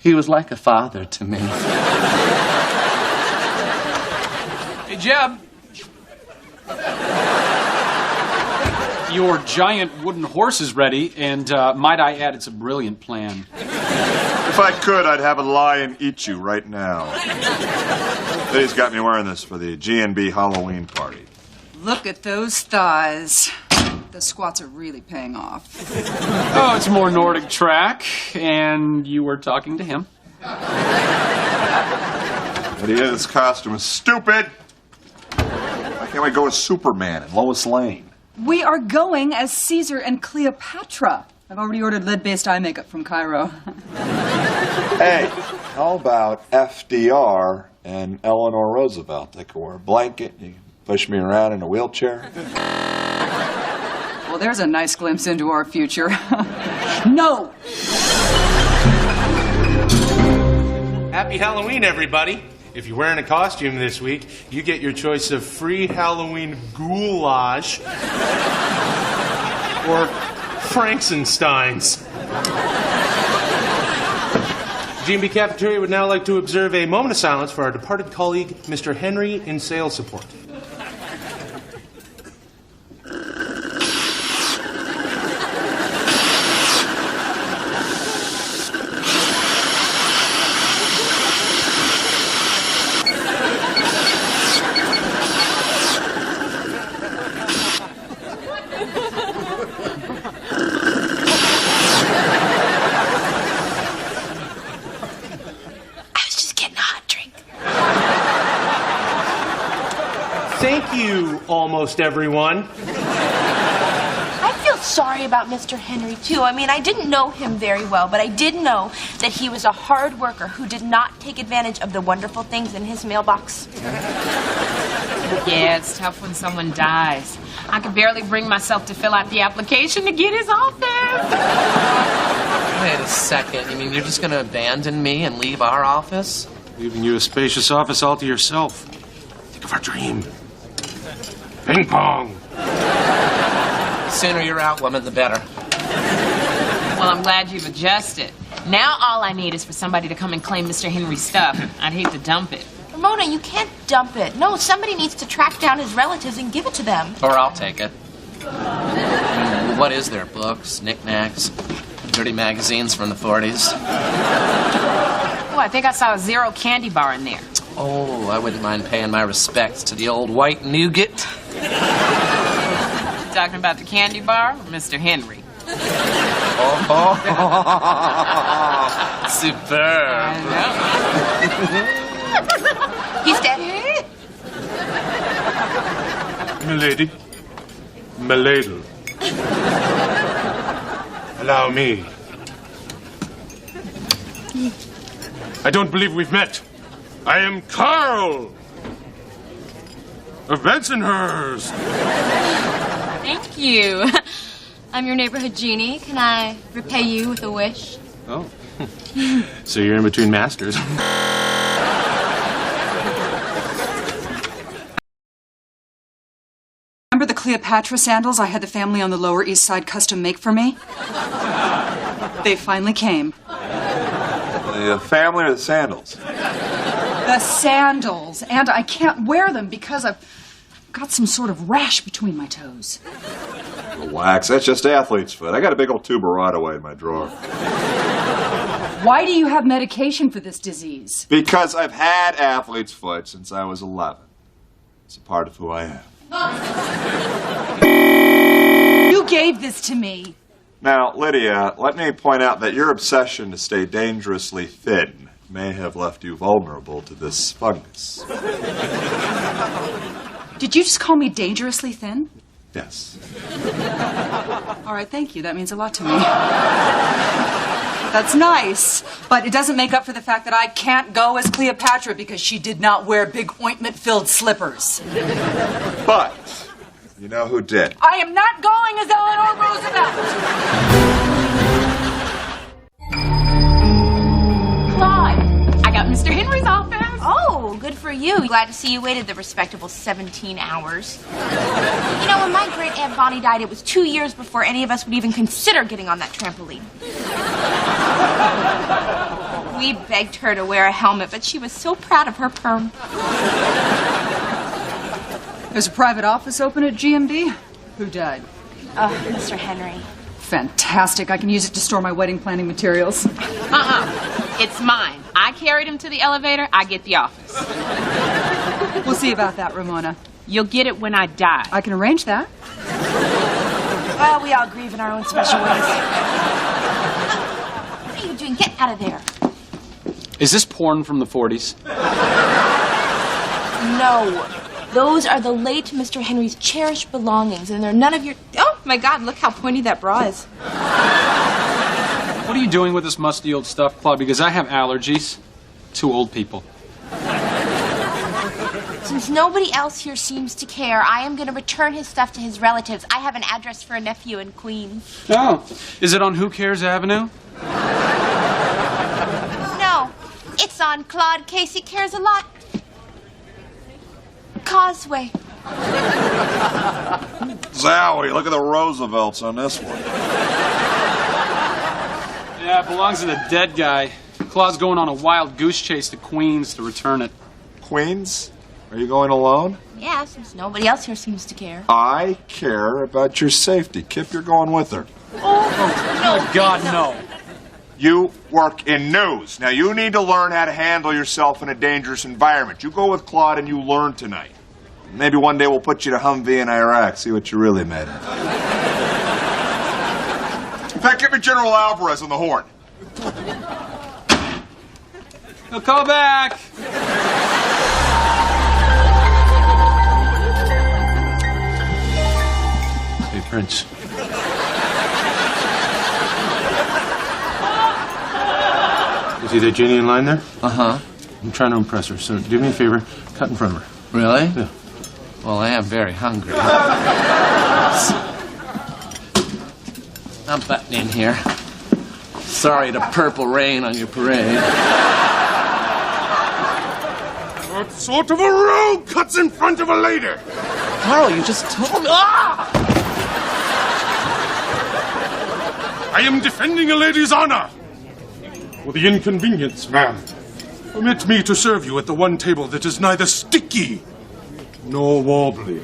He was like a father to me. Hey, Jeb. Your giant wooden horse is ready, and might I add, it's a brilliant plan. If I could, I'd have a lion eat you right now. Eddie's got me wearing this for the G&B Halloween party. Look at those thighs. The squats are really paying off. Oh, it's more Nordic track, and you were talking to him. Eddie, this costume is stupid. Why can't we go as Superman and Lois Lane? We are going as Caesar and Cleopatra. I've already ordered lead-based eye makeup from Cairo. Hey, how about FDR and Eleanor Roosevelt? They could wear a blanket, you can push me around in a wheelchair. Well, there's a nice glimpse into our future. No! Happy Halloween, everybody. If you're wearing a costume this week, you get your choice of free Halloween goulash or Frankensteins. G&B Cafeteria would now like to observe a moment of silence for our departed colleague, Mr. Henry, in sales support. Thank you, almost everyone. I feel sorry about Mr. Henry, too. I mean, I didn't know him very well, but I did know that he was a hard worker who did not take advantage of the wonderful things in his mailbox. Yeah, it's tough when someone dies. I could barely bring myself to fill out the application to get his office. Wait a second. You mean you're just going to abandon me and leave our office? Leaving you a spacious office all to yourself. Think of our dream. Ping pong. The sooner you're out, woman, the better. Well, I'm glad you've adjusted. Now all I need is for somebody to come and claim Mr. Henry's stuff. I'd hate to dump it. Ramona, you can't dump it. No, somebody needs to track down his relatives and give it to them. Or I'll take it. What is there? Books, knickknacks, dirty magazines from the 40s? Oh, I think I saw a Zero candy bar in there. Oh, I wouldn't mind paying my respects to the old white nougat. Talking about the candy bar or Mr. Henry? Oh, superb. He's dead. Milady. Milady. Allow me. I don't believe we've met. I am Carl of Bensonhurst. Thank you. I'm your neighborhood genie. Can I repay you with a wish? Oh. So you're in between masters. Remember the Cleopatra sandals I had the family on the Lower East Side custom make for me? They finally came. The family or the sandals? The sandals. And I can't wear them because I've got some sort of rash between my toes. Relax, that's just athlete's foot. I got a big old tuber right away in my drawer. Why do you have medication for this disease? Because I've had athlete's foot since I was 11. It's a part of who I am. You gave this to me. Now, Lydia, let me point out that your obsession to stay dangerously thin may have left you vulnerable to this fungus. Did you just call me dangerously thin? Yes. All right, thank you. That means a lot to me. That's nice, but it doesn't make up for the fact that I can't go as Cleopatra because she did not wear big ointment-filled slippers. But you know who did? I am not going as Eleanor Roosevelt. Claude, I got Mr. Henry's office. Oh, good for you. Glad to see you waited the respectable 17 hours. You know, when my great Aunt Bonnie died, it was 2 years before any of us would even consider getting on that trampoline. We begged her to wear a helmet, but she was so proud of her perm. There's a private office open at GMD. Who died? Mr. Henry. Fantastic. I can use it to store my wedding planning materials. It's mine. I carried him to the elevator. I get the office. We'll see about that, Ramona. You'll get it when I die. I can arrange that. Well, we all grieve in our own special ways. What are you doing? Get out of there. Is this porn from the 40s? No. Those are the late Mr. Henry's cherished belongings, and they're none of your... Oh, my God, look how pointy that bra is. What are you doing with this musty old stuff, Claude? Because I have allergies to old people. Since nobody else here seems to care, I am going to return his stuff to his relatives. I have an address for a nephew in Queens. Oh, is it on Who Cares Avenue? No, it's on Claude Casey Cares a Lot Causeway. Zowie, look at the Roosevelts on this one. Yeah, it belongs to the dead guy. Claude's going on a wild goose chase to Queens to return it. Queens? Are you going alone? Yeah, since nobody else here seems to care. I care about your safety. Kip, you're going with her. Oh, God, no. You work in news. Now, you need to learn how to handle yourself in a dangerous environment. You go with Claude and you learn tonight. Maybe one day we'll put you to Humvee in Iraq, see what you really made of. In fact, give me General Alvarez on the horn. He'll call back. Hey, Prince. You see that Jenny in line there? Uh-huh. I'm trying to impress her, so do me a favor, cut in front of her. Really? Yeah. Well, I am very hungry. I'm butting in here. Sorry to purple rain on your parade. What sort of a rogue cuts in front of a lady? Carl, you just told me. Ah! I am defending a lady's honor. For the inconvenience, ma'am, permit me to serve you at the one table that is neither sticky nor wobbly.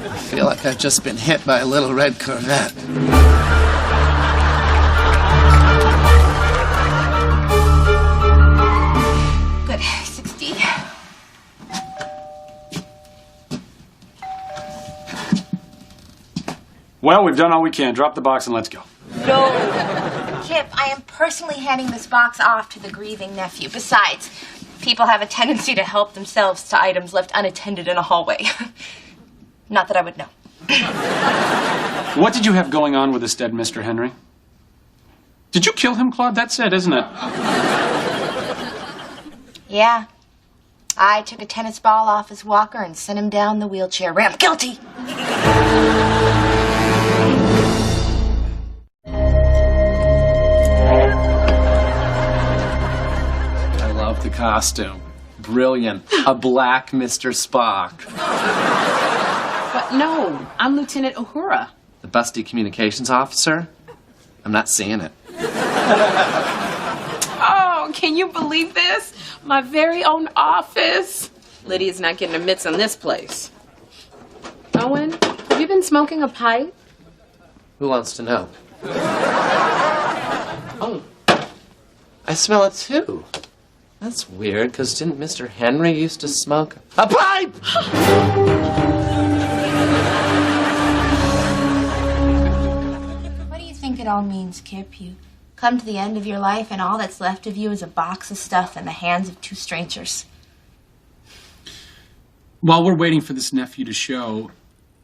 I feel like I've just been hit by a little red Corvette. Good. 60. Well, we've done all we can. Drop the box and let's go. No. Kip, I am personally handing this box off to the grieving nephew. Besides, people have a tendency to help themselves to items left unattended in a hallway. Not that I would know. What did you have going on with this dead Mr. Henry? Did you kill him, Claude? That's it, isn't it? Yeah. I took a tennis ball off his walker and sent him down the wheelchair ramp. Guilty! I love the costume. Brilliant. A black Mr. Spock. But no, I'm Lieutenant Uhura. The busty communications officer? I'm not seeing it. Oh, can you believe this? My very own office. Lydia's not getting her mitts on this place. Owen, have you been smoking a pipe? Who wants to know? Oh, I smell it too. That's weird, because didn't Mr. Henry used to smoke a pipe? think it all means, Kip? You come to the end of your life and all that's left of you is a box of stuff in the hands of two strangers. While we're waiting for this nephew to show,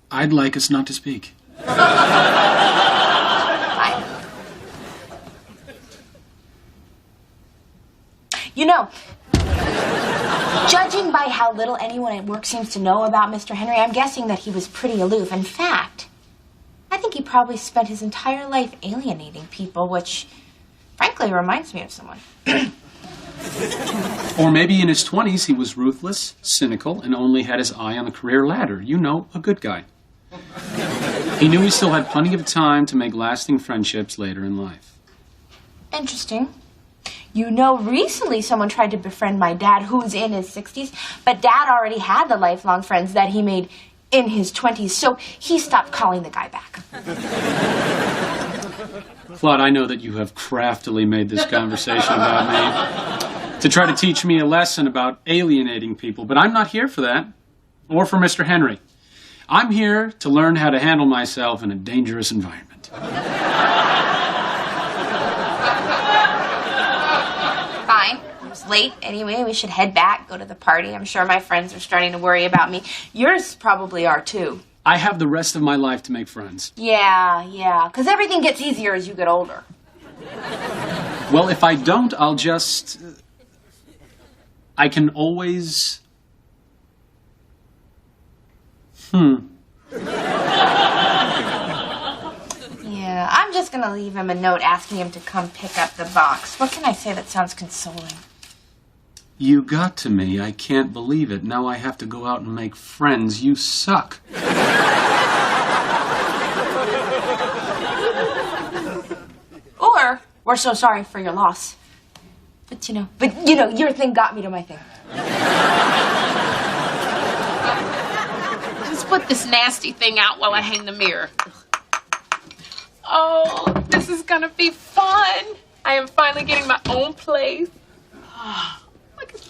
I'd like us not to speak. You know, judging by how little anyone at work seems to know about Mr. Henry, I'm guessing that he was pretty aloof. In fact, I think he probably spent his entire life alienating people, which, frankly, reminds me of someone. Or maybe in his 20s he was ruthless, cynical, and only had his eye on the career ladder. You know, a good guy. He knew he still had plenty of time to make lasting friendships later in life. Interesting. You know, recently someone tried to befriend my dad, who's in his 60s, but Dad already had the lifelong friends that he made in his 20s, so he stopped calling the guy back. Claude, I know that you have craftily made this conversation about me to try to teach me a lesson about alienating people, but I'm not here for that, or for Mr. Henry. I'm here to learn how to handle myself in a dangerous environment. Fine. It was late anyway. We should head back, go to the party. I'm sure my friends are starting to worry about me. Yours probably are, too. I have the rest of my life to make friends. Yeah, because everything gets easier as you get older. Well, if I don't, I'll just... I can always... Yeah, I'm just gonna leave him a note asking him to come pick up the box. What can I say that sounds consoling? You got to me. I can't believe it. Now I have to go out and make friends. You suck. Or, we're so sorry for your loss. But you know, your thing got me to my thing. Just put this nasty thing out while I hang the mirror. Oh, this is gonna be fun. I am finally getting my own place. Look at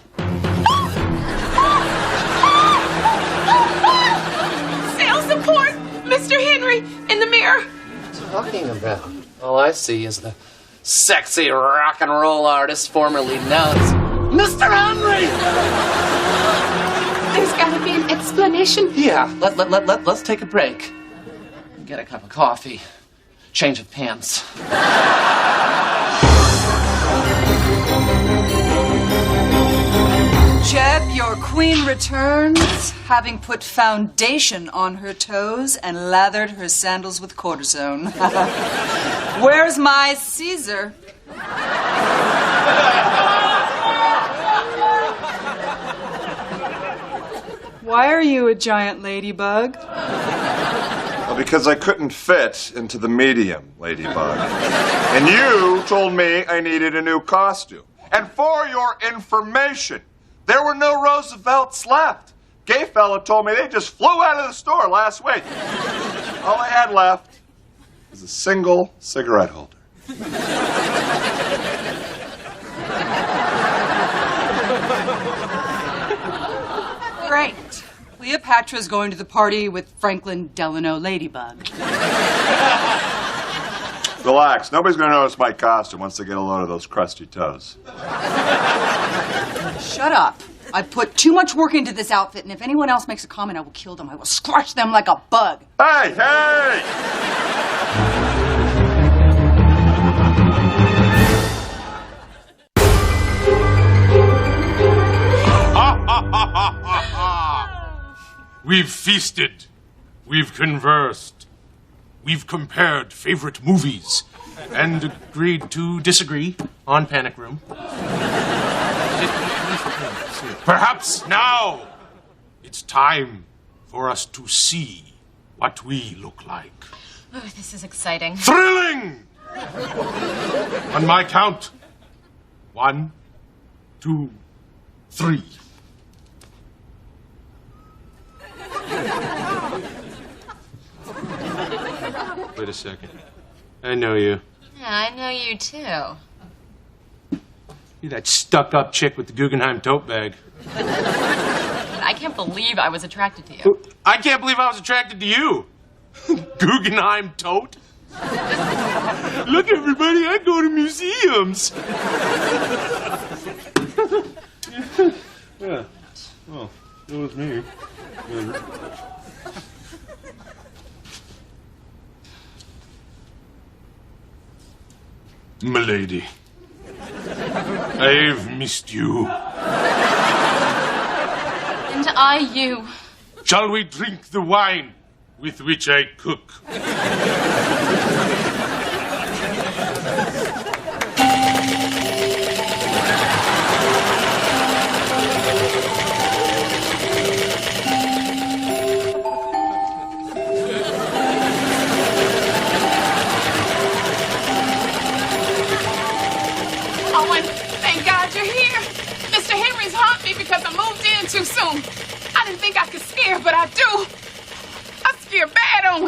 sales support, Mr. Henry, in the mirror. What are you talking about? All I see is the sexy rock and roll artist formerly known as Mr. Henry! There's gotta be an explanation. Yeah, let's take a break. Get a cup of coffee. Change of pants. Jeb, your queen returns, having put foundation on her toes and lathered her sandals with cortisone. Where's my Caesar? Why are you a giant ladybug? Well, because I couldn't fit into the medium, Ladybug. And you told me I needed a new costume. And for your information, there were no Roosevelts left. Gay fella told me they just flew out of the store last week. All I had left was a single cigarette holder. Great. Cleopatra's going to the party with Franklin Delano Ladybug. Relax. Nobody's going to notice my costume once they get a load of those crusty toes. Shut up. I put too much work into this outfit, and if anyone else makes a comment, I will kill them. I will squash them like a bug. Hey, hey! We've feasted. We've conversed. We've compared favorite movies and agreed to disagree on Panic Room. Perhaps now it's time for us to see what we look like. Oh, this is exciting. Thrilling! On my count. 1, 2, 3. Wait a second. I know you. Yeah, I know you too. You're that stuck-up chick with the Guggenheim tote bag. I can't believe I was attracted to you. I can't believe I was attracted to you. Guggenheim tote? Look, everybody, I go to museums. Yeah. Well, it was me. Milady, I've missed you. And I you. Shall we drink the wine with which I cook? Oh, and thank God you're here. Mr. Henry's haunt me because I moved in too soon. I didn't think I could scare, but I do. I scare bad on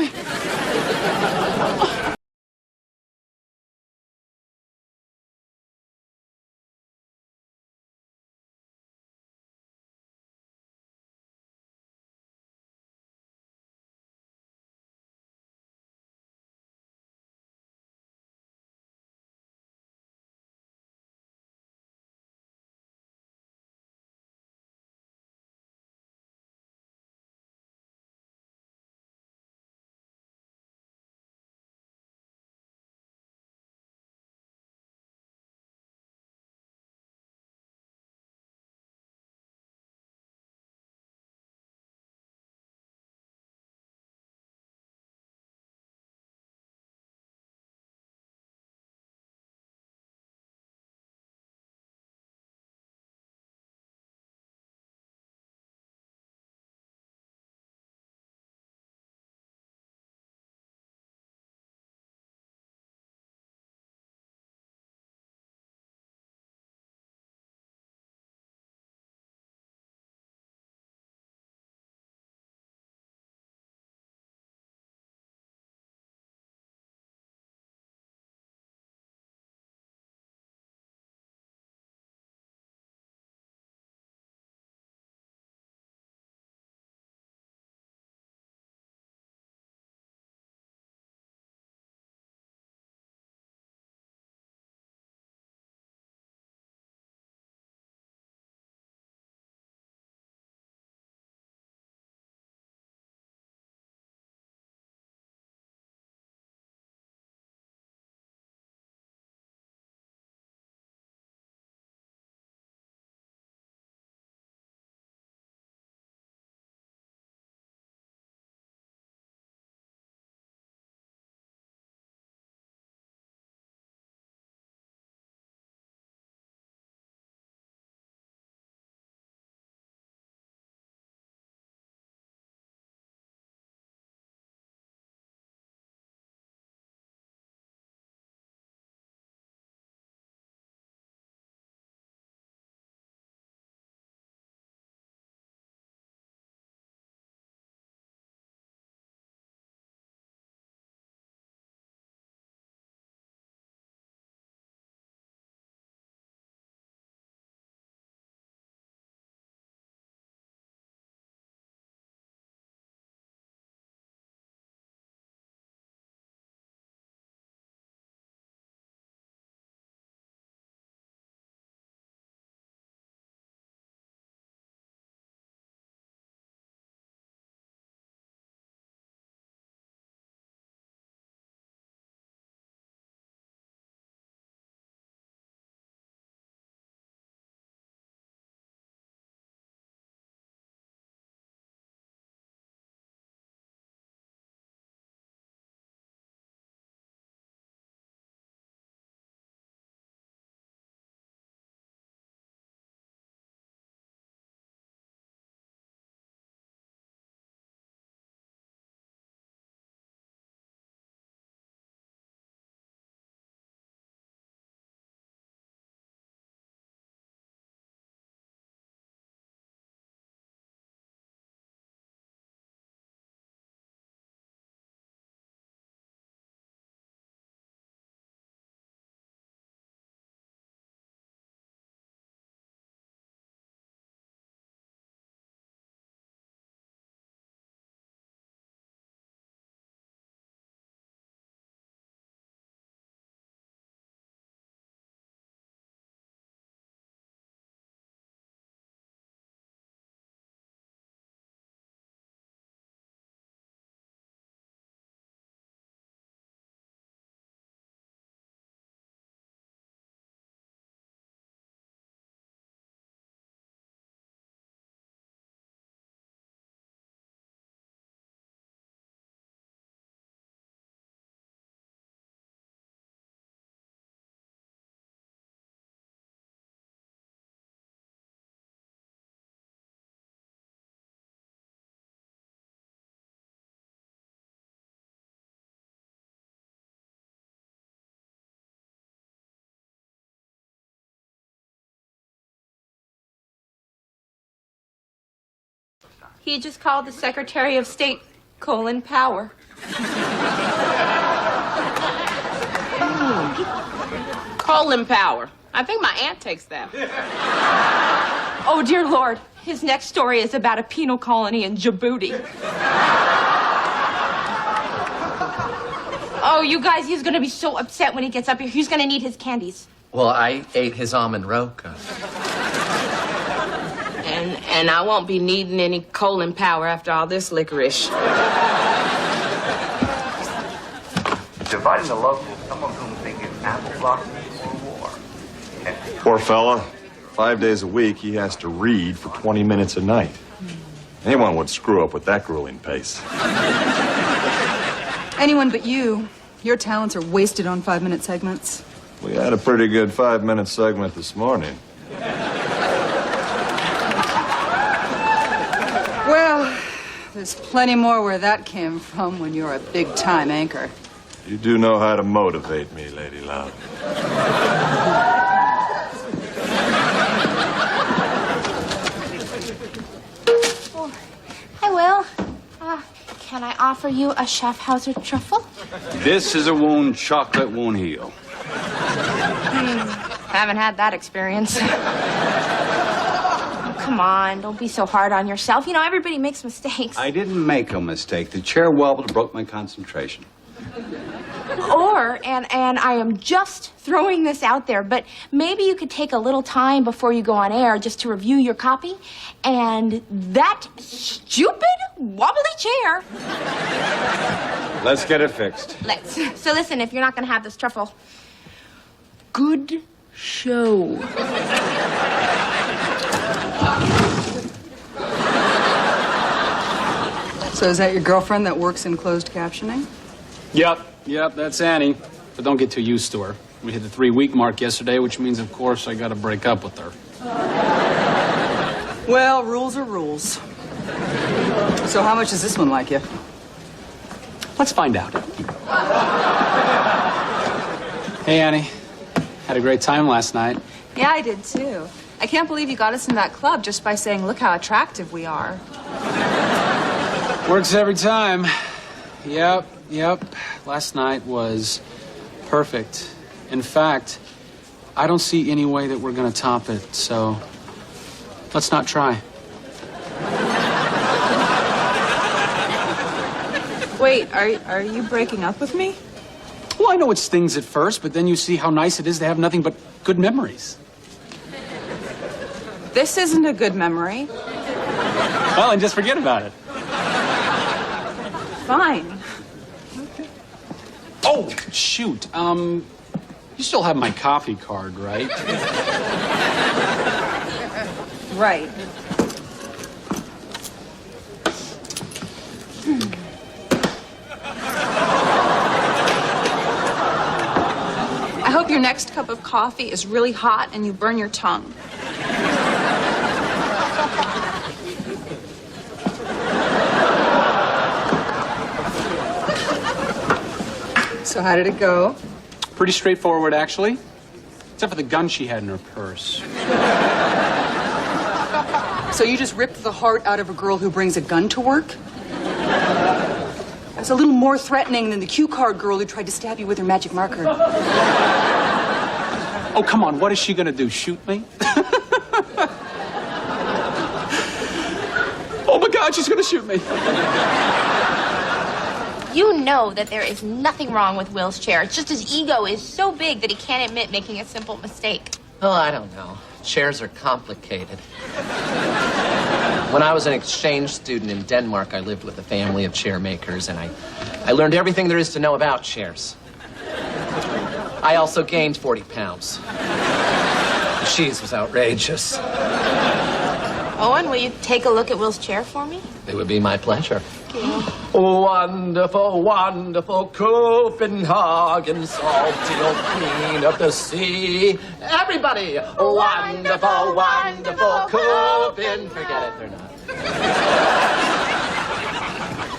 He just called the Secretary of State Colin Power. Colin Power. I think my aunt takes that. Oh, dear Lord. His next story is about a penal colony in Djibouti. Oh, you guys, he's gonna be so upset when he gets up here. He's gonna need his candies. Well, I ate his almond roca. And I won't be needing any Colin Power after all this licorice. Dividing the locals, some of whom think it's apple blossoms or war. Poor fella. 5 days a week, he has to read for 20 minutes a night. Anyone would screw up with that grueling pace. Anyone but you. Your talents are wasted on 5-minute segments. We had a pretty good 5-minute segment this morning. Well, there's plenty more where that came from when you're a big-time anchor. You do know how to motivate me, Lady Love. Hi, Will. Can I offer you a Schaffhauser truffle? This is a wound chocolate won't heal. Haven't had that experience. Oh, come on, don't be so hard on yourself. You know, everybody makes mistakes. I didn't make a mistake. The chair wobbled, broke my concentration. Or, and I am just throwing this out there, but maybe you could take a little time before you go on air just to review your copy, and that stupid wobbly chair. Let's get it fixed. Let's. So listen, if you're not going to have this truffle, good show. So is that your girlfriend that works in closed captioning? Yep, that's Annie. But don't get too used to her. We hit the 3-week mark yesterday, which means, of course, I gotta break up with her. Well, rules are rules. So how much does this one like you? Let's find out. Hey, Annie. Had a great time last night. Yeah, I did too. I can't believe you got us in that club just by saying, look how attractive we are. Works every time. Yep. Last night was perfect. In fact, I don't see any way that we're gonna top it, so let's not try. Wait, are you breaking up with me? Well, I know it stings at first, but then you see how nice it is to have nothing but good memories. This isn't a good memory. Well, then just forget about it. Fine. Oh, shoot. You still have my coffee card, right? Right. I hope your next cup of coffee is really hot and you burn your tongue. So how did it go? Pretty straightforward, actually. Except for the gun she had in her purse. So you just ripped the heart out of a girl who brings a gun to work? That's a little more threatening than the cue card girl who tried to stab you with her magic marker. Oh, come on. What is she gonna do? Shoot me? Oh, my God, she's gonna shoot me. You know that there is nothing wrong with Will's chair. It's just his ego is so big that he can't admit making a simple mistake. Oh, I don't know. Chairs are complicated. When I was an exchange student in Denmark, I lived with a family of chair makers, and I learned everything there is to know about chairs. I also gained 40 pounds. The cheese was outrageous. Owen, will you take a look at Will's chair for me? It would be my pleasure. Wonderful, wonderful Copenhagen, salty old queen of the sea. Everybody! Wonderful, wonderful Copenhagen. Forget it, they're not.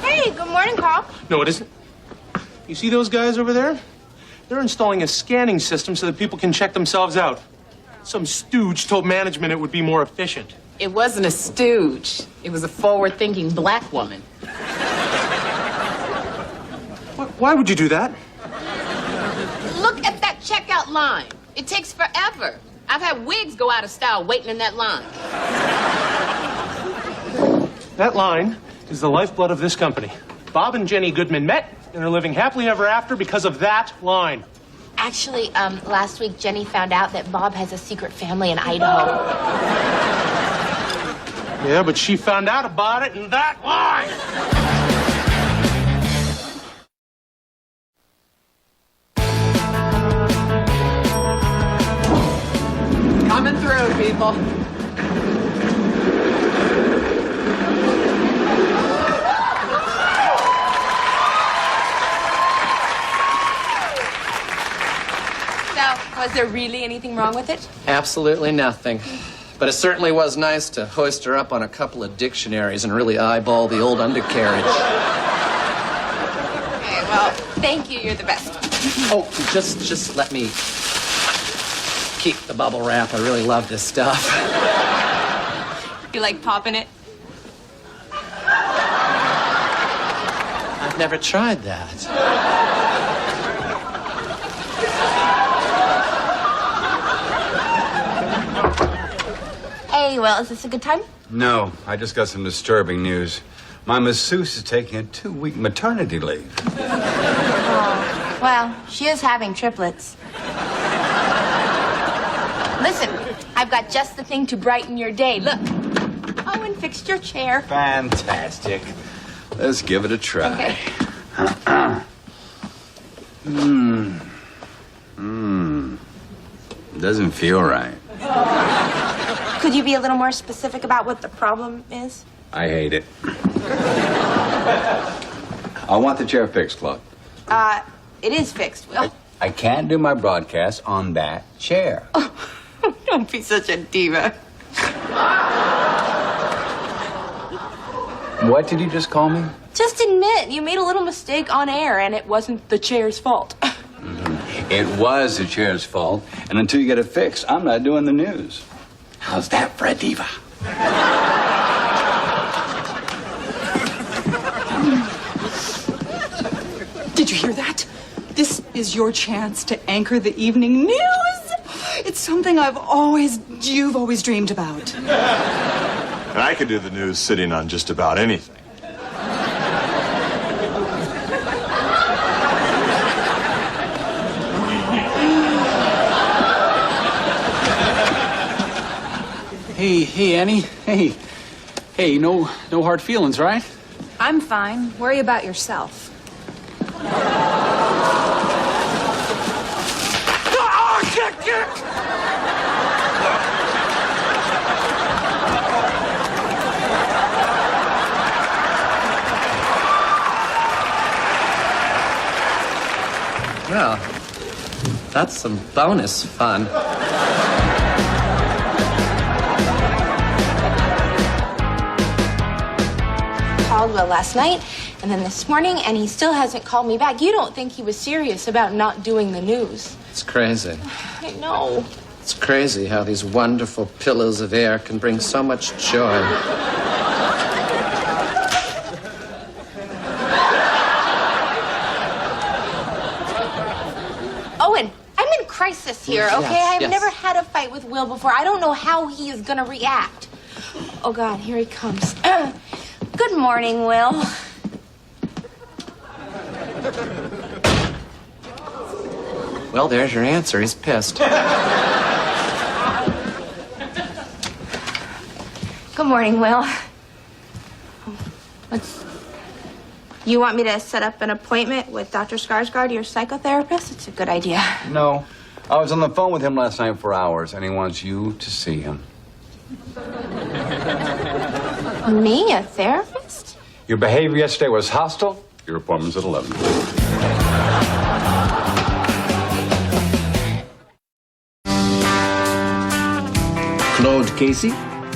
Hey, good morning, Carl. No, it isn't. You see those guys over there? They're installing a scanning system so that people can check themselves out. Some stooge told management it would be more efficient. It wasn't a stooge. It was a forward-thinking black woman. Why would you do that? Look at that checkout line. It takes forever. I've had wigs go out of style waiting in that line. That line is the lifeblood of this company. Bob and Jenny Goodman met and are living happily ever after because of that line. Actually, last week Jenny found out that Bob has a secret family in Idaho. Yeah, but she found out about it in that line. Coming through, people. So, was there really anything wrong with it? Absolutely nothing. But it certainly was nice to hoist her up on a couple of dictionaries and really eyeball the old undercarriage. Okay, well, thank you. You're the best. Oh, just let me keep the bubble wrap. I really love this stuff. You like popping it? I've never tried that. Hey, well, is this a good time? No, I just got some disturbing news. My masseuse is taking a 2-week maternity leave. Oh, well, she is having triplets. Listen, I've got just the thing to brighten your day. Look. Owen fixed your chair. Fantastic. Let's give it a try. Okay. Doesn't feel right. Could you be a little more specific about what the problem is? I hate it. I want the chair fixed, Claude. It is fixed, Will. I can't do my broadcast on that chair. Don't be such a diva. What did you just call me? Just admit you made a little mistake on air and it wasn't the chair's fault. It was the chair's fault, and until you get it fixed, I'm not doing the news. How's that for a diva? Did you hear that? This is your chance to anchor the evening news. It's something you've always dreamed about. And I could do the news sitting on just about anything. Hey, Annie. Hey, no hard feelings, right? I'm fine. Worry about yourself. Well, that's some bonus fun. Called Will last night and then this morning, and he still hasn't called me back. You don't think he was serious about not doing the news? It's crazy. I know. It's crazy how these wonderful pillows of air can bring so much joy. Owen, I'm in crisis here, okay? Yes, I've never had a fight with Will before. I don't know how he is gonna react. Oh, God, here he comes. Good morning, Will. Well, there's your answer. He's pissed. Good morning, Will. You want me to set up an appointment with Dr. Skarsgård, your psychotherapist? It's a good idea. No. I was on the phone with him last night for hours, and he wants you to see him. Me, a therapist? Your behavior yesterday was hostile. Your appointment's at 11. Claude Casey?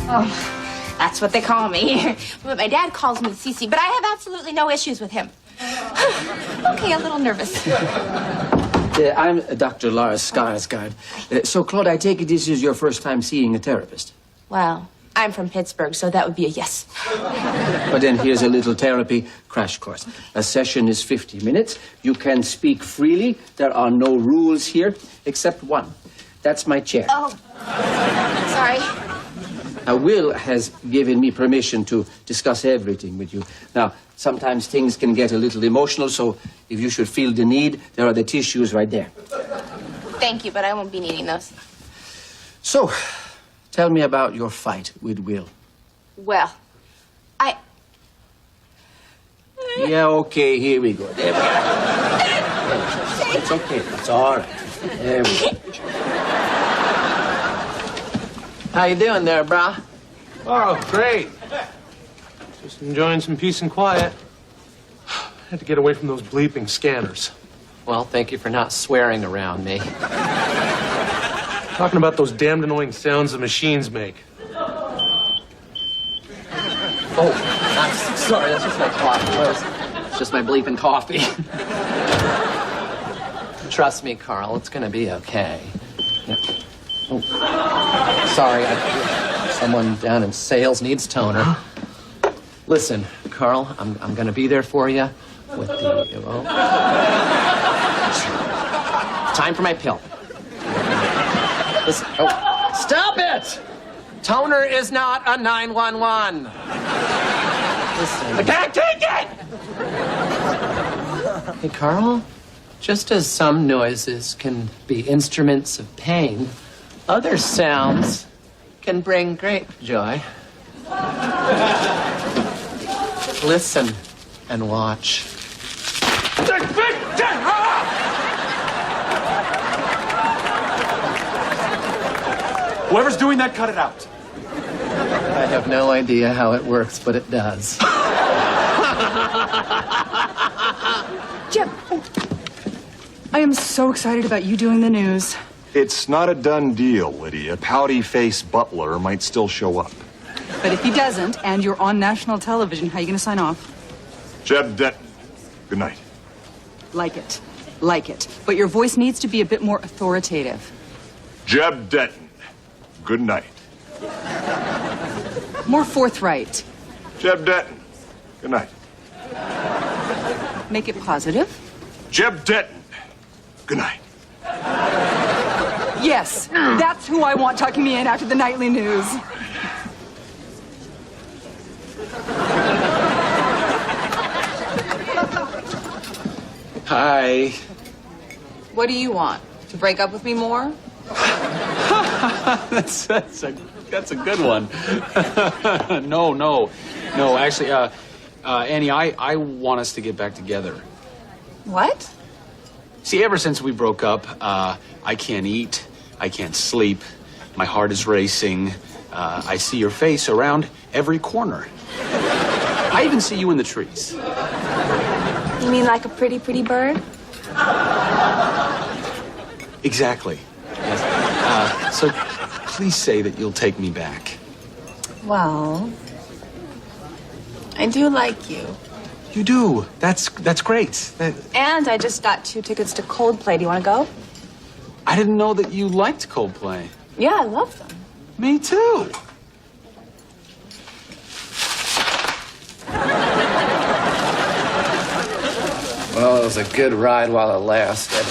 Oh, that's what they call me. But my dad calls me Cece, but I have absolutely no issues with him. Okay, a little nervous. I'm Dr. Lars Skarsgård. So, Claude, I take it this is your first time seeing a therapist? Well, I'm from Pittsburgh, so that would be a yes. But then here's a little therapy crash course. A session is 50 minutes. You can speak freely. There are no rules here, except one. That's my chair. Oh, sorry. Will has given me permission to discuss everything with you. Now, sometimes things can get a little emotional, so if you should feel the need, there are the tissues right there. Thank you, but I won't be needing those. So, tell me about your fight with Will. Well, Yeah, okay, here we go. There we go. It's okay, it's all right. There we go. How you doing there, brah? Oh, great. Just enjoying some peace and quiet. I had to get away from those bleeping scanners. Well, thank you for not swearing around me. Talking about those damned annoying sounds the machines make. Oh, I'm sorry, that's just my coffee. It's just my bleeping coffee. Trust me, Carl, it's gonna be okay. Yeah. Oh. Sorry, someone down in sales needs toner. Listen, Carl, I'm gonna be there for you with the... Well, time for my pill. Listen, oh, stop it! Toner is not a 911. Listen. I can't take it! Hey, Carl, just as some noises can be instruments of pain, other sounds can bring great joy. Listen and watch. Whoever's doing that, cut it out. I have no idea how it works, but it does. Jeb, I am so excited about you doing the news. It's not a done deal, Lydia. Pouty-faced Butler might still show up. But if he doesn't, and you're on national television, how are you going to sign off? Jeb Denton, good night. Like it. Like it. But your voice needs to be a bit more authoritative. Jeb Denton, good night. More forthright. Jeb Denton, good night. Make it positive. Jeb Denton, good night. Yes, that's who I want tucking me in after the nightly news. Hi. What do you want? To break up with me more? That's a good one. No. Actually, Annie, I want us to get back together. What? See, ever since we broke up, I can't eat, I can't sleep, my heart is racing. I see your face around every corner. I even see you in the trees. You mean like a pretty, pretty bird? Exactly. Yes. So please say that you'll take me back. Well, I do like you. You do. That's great. And I just got 2 tickets to Coldplay. Do you want to go? I didn't know that you liked Coldplay. Yeah, I love them. Me too. Well, it was a good ride while it lasted.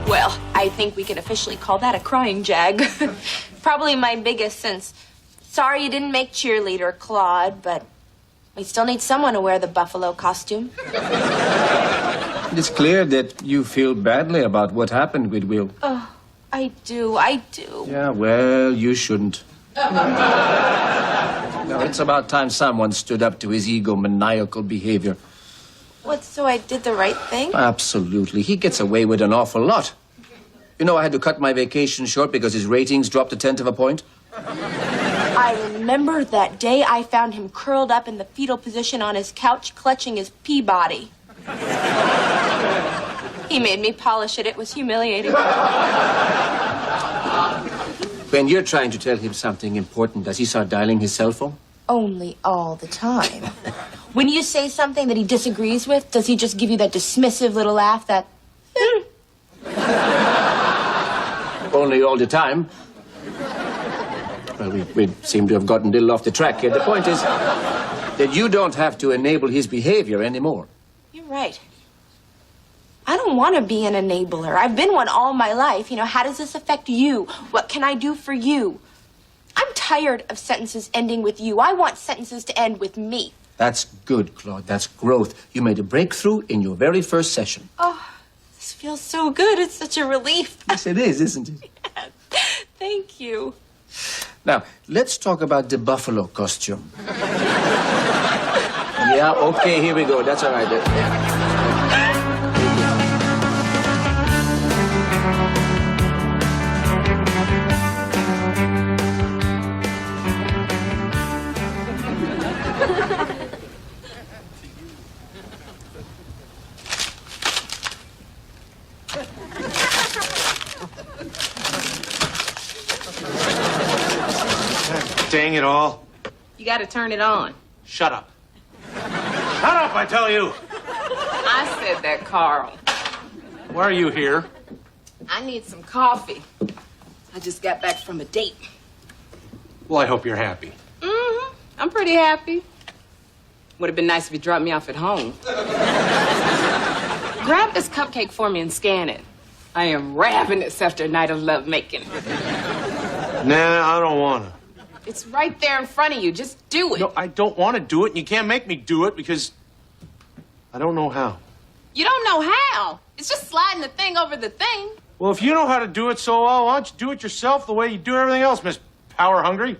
Well, I think we can officially call that a crying jag. Probably my biggest since. Sorry you didn't make cheerleader, Claude, but we still need someone to wear the buffalo costume. It's clear that you feel badly about what happened with Will. Oh, I do. Yeah, well, you shouldn't. No, it's about time someone stood up to his egomaniacal behavior. What, so I did the right thing? Absolutely. He gets away with an awful lot. You know, I had to cut my vacation short because his ratings dropped 1/10 of a point. I remember that day I found him curled up in the fetal position on his couch, clutching his Peabody. He made me polish it. It was humiliating. When you're trying to tell him something important, does he start dialing his cell phone? Only all the time. When you say something that he disagrees with, does he just give you that dismissive little laugh that... Only all the time. Well, we seem to have gotten a little off the track here. The point is that you don't have to enable his behavior anymore. You're right. I don't want to be an enabler. I've been one all my life. You know, how does this affect you? What can I do for you? I'm tired of sentences ending with you. I want sentences to end with me. That's good, Claude. That's growth. You made a breakthrough in your very first session. Oh, this feels so good. It's such a relief. Yes, it is, isn't it? Thank you. Now, let's talk about the buffalo costume. Yeah, okay, here we go. That's all right. Dang it all. You got to turn it on. Shut up. Shut up, I tell you. I said that, Carl. Why are you here? I need some coffee. I just got back from a date. Well, I hope you're happy. Mm-hmm. I'm pretty happy. Would have been nice if you dropped me off at home. Grab this cupcake for me and scan it. I am ravenous after a night of lovemaking. Nah, I don't want to. It's right there in front of you. Just do it. No, I don't want to do it, and you can't make me do it because I don't know how. You don't know how. It's just sliding the thing over the thing. Well, if you know how to do it so well, why don't you do it yourself the way you do everything else, Miss Power Hungry?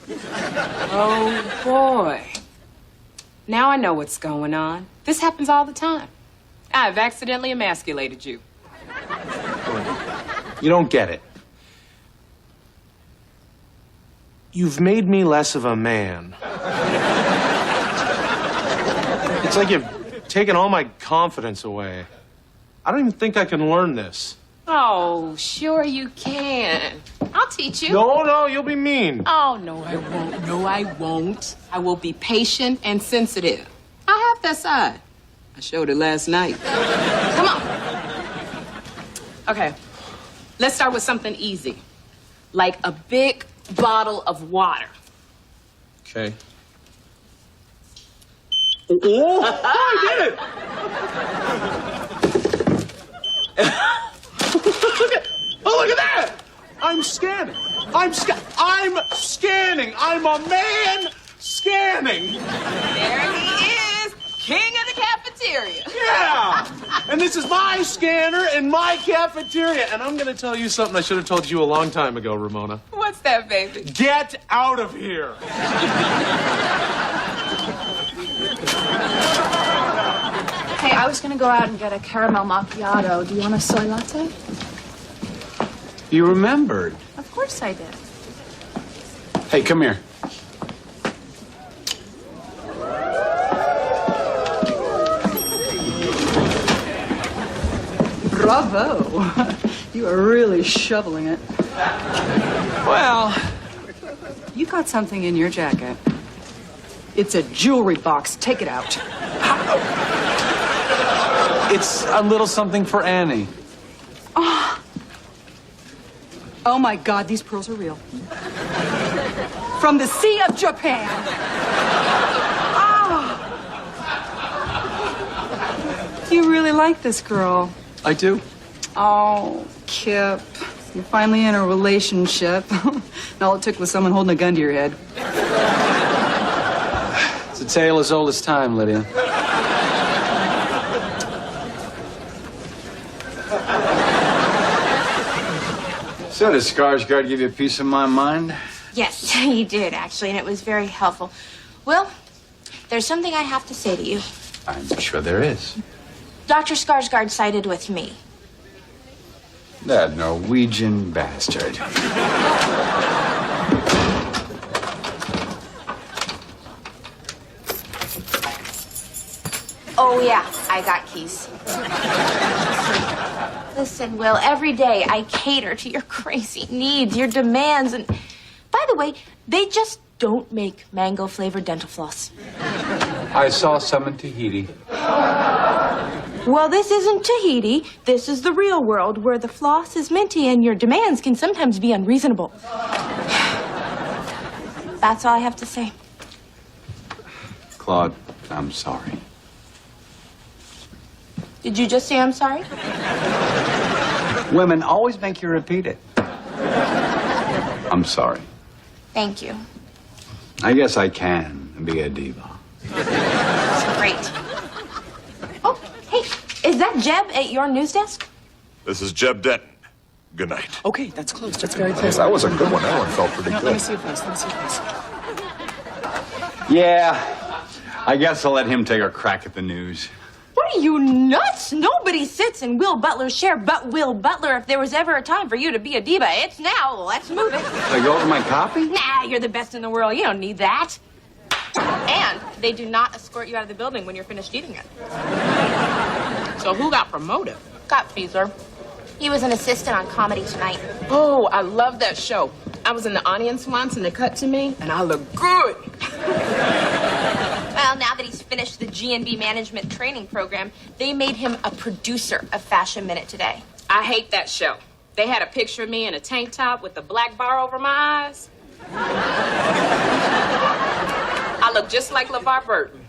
Oh, boy. Now I know what's going on. This happens all the time. I've accidentally emasculated you. You don't get it. You've made me less of a man. It's like you've taken all my confidence away. I don't even think I can learn this. Oh, sure you can. I'll teach you. No, you'll be mean. Oh, no, I won't. No, I won't. I will be patient and sensitive. I have that side. I showed it last night. Come on. Okay, let's start with something easy. Like a big bottle of water. Okay. Oh, I did it! Look at that! I'm scanning. I'm scanning. I'm a man scanning. There he is, king of the cafeteria. Yeah! And this is my scanner in my cafeteria. And I'm going to tell you something I should have told you a long time ago, Ramona. What's that, baby? Get out of here. Hey, I was gonna go out and get a caramel macchiato. Do you want a soy latte? You remembered. Of course I did. Hey, come here. Bravo. You are really shoveling it. Well, You got something in your jacket. It's a jewelry box. Take it out. it's a little something for Annie. Oh my God, these pearls are real. From the Sea of Japan. You really like this girl. I do. Oh, Kip. You're finally in a relationship. And all it took was someone holding a gun to your head. It's a tale as old as time, Lydia. So does Skarsgård give you a piece of my mind? Yes, he did, actually, and it was very helpful. Well, there's something I have to say to you. I'm sure there is. Dr. Skarsgård sided with me. That Norwegian bastard. Oh, yeah, I got keys. Listen, Will, every day I cater to your crazy needs, your demands, and by the way, they just don't make mango-flavored dental floss. I saw some in Tahiti. Well, this isn't Tahiti. This is the real world where the floss is minty and your demands can sometimes be unreasonable. That's all I have to say. Claude, I'm sorry. Did you just say I'm sorry? Women always make you repeat it. I'm sorry. Thank you. I guess I can be a diva. Great. Oh, hey, is that Jeb at your news desk? This is Jeb Denton. Good night. Okay, that's close. That's very close. Yes, that was a good one. That one felt pretty Now, good. let me see your face. Let me see your face. Yeah, I guess I'll let him take a crack at the news. What are you, nuts? Nobody sits in Will Butler's chair but Will Butler. If there was ever a time for you to be a diva, it's now. Let's move it. Should I go over my copy? Nah, you're the best in the world. You don't need that. And they do not escort you out of the building when you're finished eating it. So who got promoted? Scott Feeser. He was an assistant on Comedy Tonight. Oh, I love that show. I was in the audience once and they cut to me and I look good. Well, now that he's finished the G&B management training program, they made him a producer of Fashion Minute today. I hate that show. They had a picture of me in a tank top with a black bar over my eyes. I look just like LeVar Burton.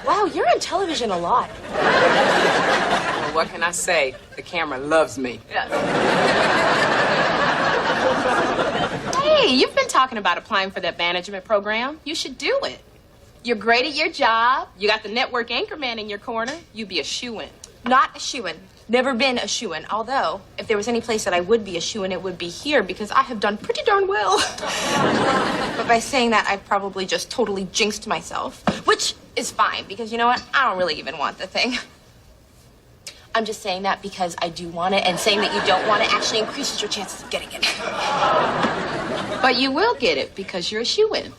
Wow, you're on television a lot. Well, what can I say? The camera loves me. Hey, you've been talking about applying for that management program. You should do it. You're great at your job. You got the network anchorman in your corner. You'd be a shoo-in. Not a shoo-in. Never been a shoo-in. Although, if there was any place that I would be a shoo-in, it would be here because I have done pretty darn well. But by saying that, I've probably just totally jinxed myself. Which is fine because, you know what? I don't really even want the thing. I'm just saying that because I do want it, and saying that you don't want it actually increases your chances of getting it. But you will get it because you're a shoo-in.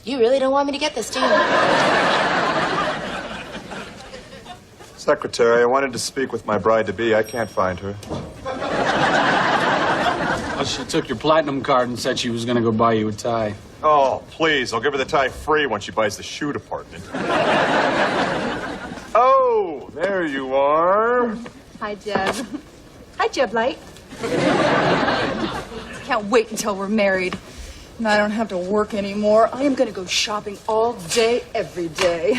You really don't want me to get this, do you? Secretary, I wanted to speak with my bride-to-be. I can't find her. Well, she took your platinum card and said she was going to go buy you a tie. Oh, please. I'll give her the tie free when she buys the shoe department. Oh, there you are. Hi, Jeb. Hi, Jeb Light. Can't wait until we're married and I don't have to work anymore. I am going to go shopping all day, every day.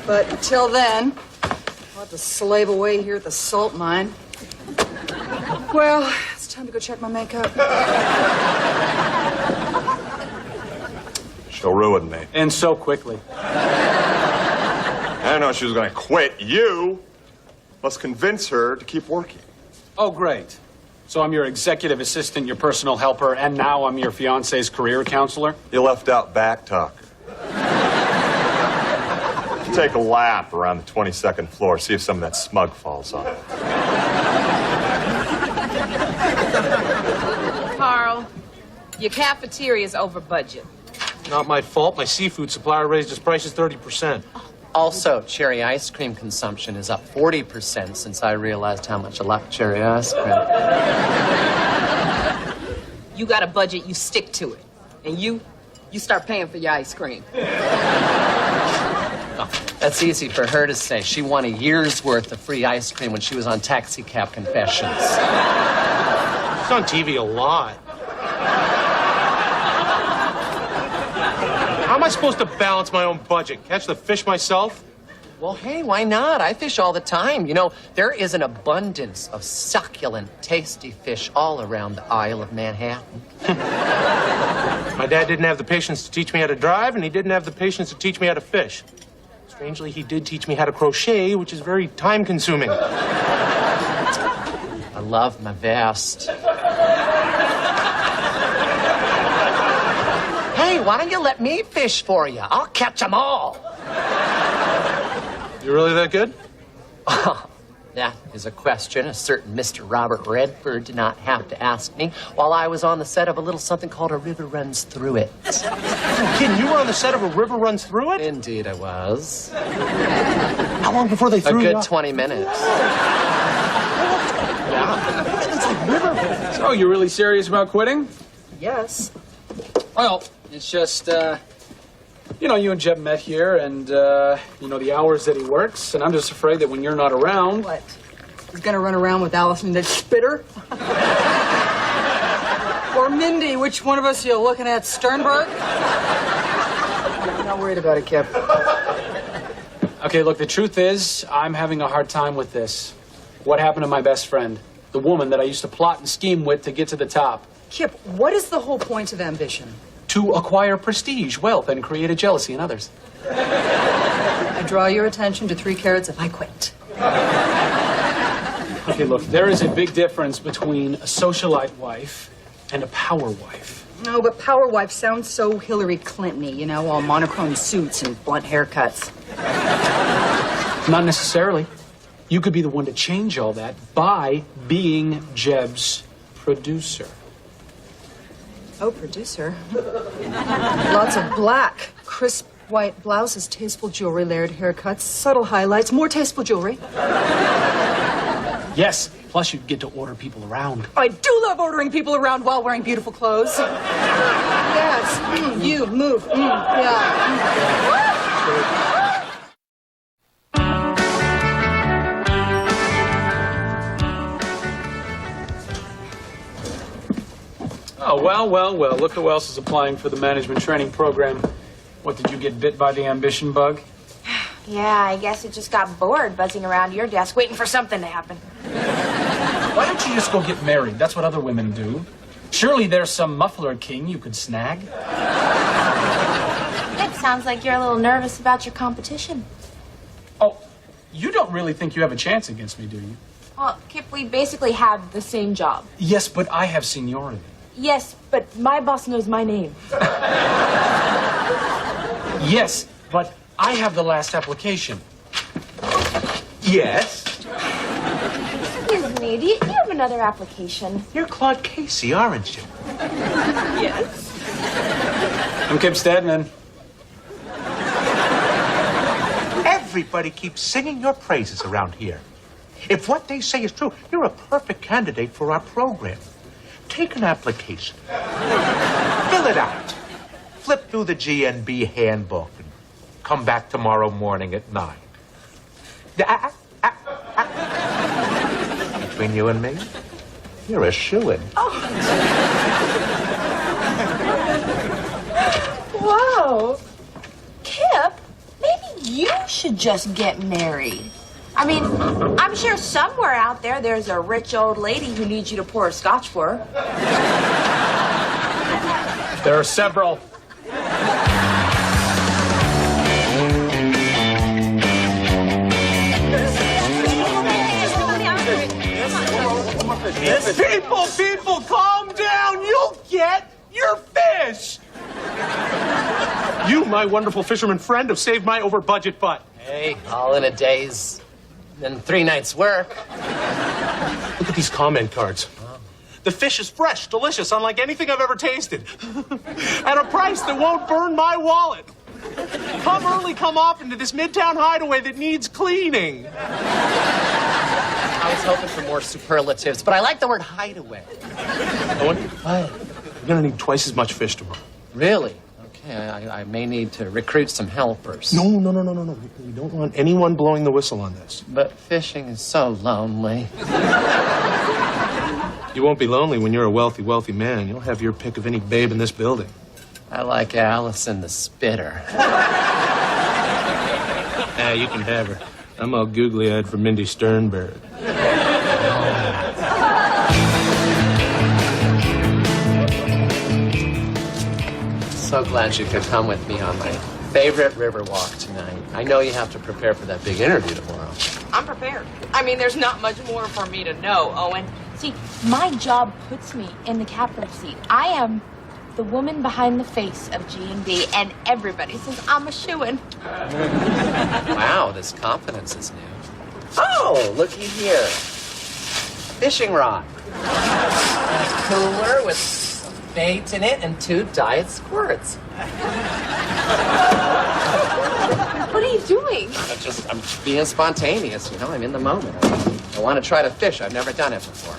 But until then, I'll have to slave away here at the salt mine. Well, it's time to go check my makeup. She'll ruin me. And so quickly. I didn't know she was going to quit. You must convince her to keep working. Oh, great. So I'm your executive assistant, your personal helper, and now I'm your fiance's career counselor? You left out back talker. Take a lap around the 22nd floor, see if some of that smug falls off. Carl, your cafeteria's over budget. Not my fault. My seafood supplier raised his prices 30%. Also, cherry ice cream consumption is up 40% since I realized how much I like cherry ice cream. You got a budget, you stick to it. And you start paying for your ice cream. Oh, that's easy for her to say. She won a year's worth of free ice cream when she was on Taxi Cab Confessions. She's on TV a lot. How am I supposed to balance my own budget? Catch the fish myself? Well, hey, why not? I fish all the time. You know, there is an abundance of succulent, tasty fish all around the Isle of Manhattan. My dad didn't have the patience to teach me how to drive, and he didn't have the patience to teach me how to fish. Strangely, he did teach me how to crochet, which is very time-consuming. I love my vest. Hey, why don't you let me fish for you? I'll catch them all. You really that good? Oh, that is a question a certain Mr. Robert Redford did not have to ask me while I was on the set of a little something called A River Runs Through It. You're kidding? You were on the set of A River Runs Through It? Indeed I was. How long before they threw you A good off? 20 minutes. It's like river. So, you really serious about quitting? Yes. Well, it's just, You know, you and Jeb met here, and, you know, the hours that he works, and I'm just afraid that when you're not around... What? He's gonna run around with Allison the Spitter? Or Mindy, which one of us are you looking at, Sternberg? I'm not worried about it, Kip. Okay, look, the truth is, I'm having a hard time with this. What happened to my best friend? The woman that I used to plot and scheme with to get to the top. Kip, what is the whole point of ambition? To acquire prestige, wealth, and create a jealousy in others. I draw your attention to 3 carats if I quit. Okay, look, there is a big difference between a socialite wife and a power wife. No, but power wife sounds so Hillary Clinton-y, you know, all monochrome suits and blunt haircuts. Not necessarily. You could be the one to change all that by being Jeb's producer. Oh, producer. Lots of black, crisp white blouses, tasteful jewelry, layered haircuts, subtle highlights, more tasteful jewelry. Yes, plus you'd get to order people around. I do love ordering people around while wearing beautiful clothes. Yes, you move. Yeah. Oh, well, look who else is applying for the management training program. What, did you get bit by the ambition bug? Yeah, I guess it just got bored buzzing around your desk waiting for something to happen. Why don't you just go get married? That's what other women do. Surely there's some muffler king you could snag. It sounds like you're a little nervous about your competition. Oh, you don't really think you have a chance against me, do you? Well, Kip, we basically have the same job. Yes, but I have seniority. Yes, but my boss knows my name. Yes, but I have the last application. Yes? Excuse me, do you have another application? You're Claude Casey, aren't you? Yes. I'm Kip Stedman. Everybody keeps singing your praises around here. If what they say is true, you're a perfect candidate for our program. Take an application. Fill it out. Flip through the GNB handbook and come back tomorrow morning at 9. Between you and me, you're a shoo-in. Whoa. Kip, maybe you should just get married. I mean, I'm sure somewhere out there's a rich old lady who needs you to pour a scotch for her. There are several. People, calm down. You'll get your fish. You, my wonderful fisherman friend, have saved my over-budget butt. Hey, all in a day's and 3 nights' work. Look at these comment cards. The fish is fresh, delicious, unlike anything I've ever tasted. At a price that won't burn my wallet. Come early, come often to this Midtown hideaway that needs cleaning. I was hoping for more superlatives, but I like the word hideaway. Owen, what? You're gonna need twice as much fish tomorrow. Really? Okay, I may need to recruit some helpers. No. We don't want anyone blowing the whistle on this. But fishing is so lonely. You won't be lonely when you're a wealthy, wealthy man. You'll have your pick of any babe in this building. I like Allison the Spitter. You can have her. I'm all googly-eyed for Mindy Sternberg. So glad you could come with me on my favorite river walk tonight. I know you have to prepare for that big interview tomorrow. I'm prepared. I mean, there's not much more for me to know, Owen. See, my job puts me in the captain's seat. I am the woman behind the face of G&D, and everybody says I'm a shoo-in. Wow, this confidence is new. Oh, looky here. Fishing rod. A cooler with bait in it and 2 diet squirts. What are you doing? I'm being spontaneous, you know, I'm in the moment. I want to try to fish. I've never done it before.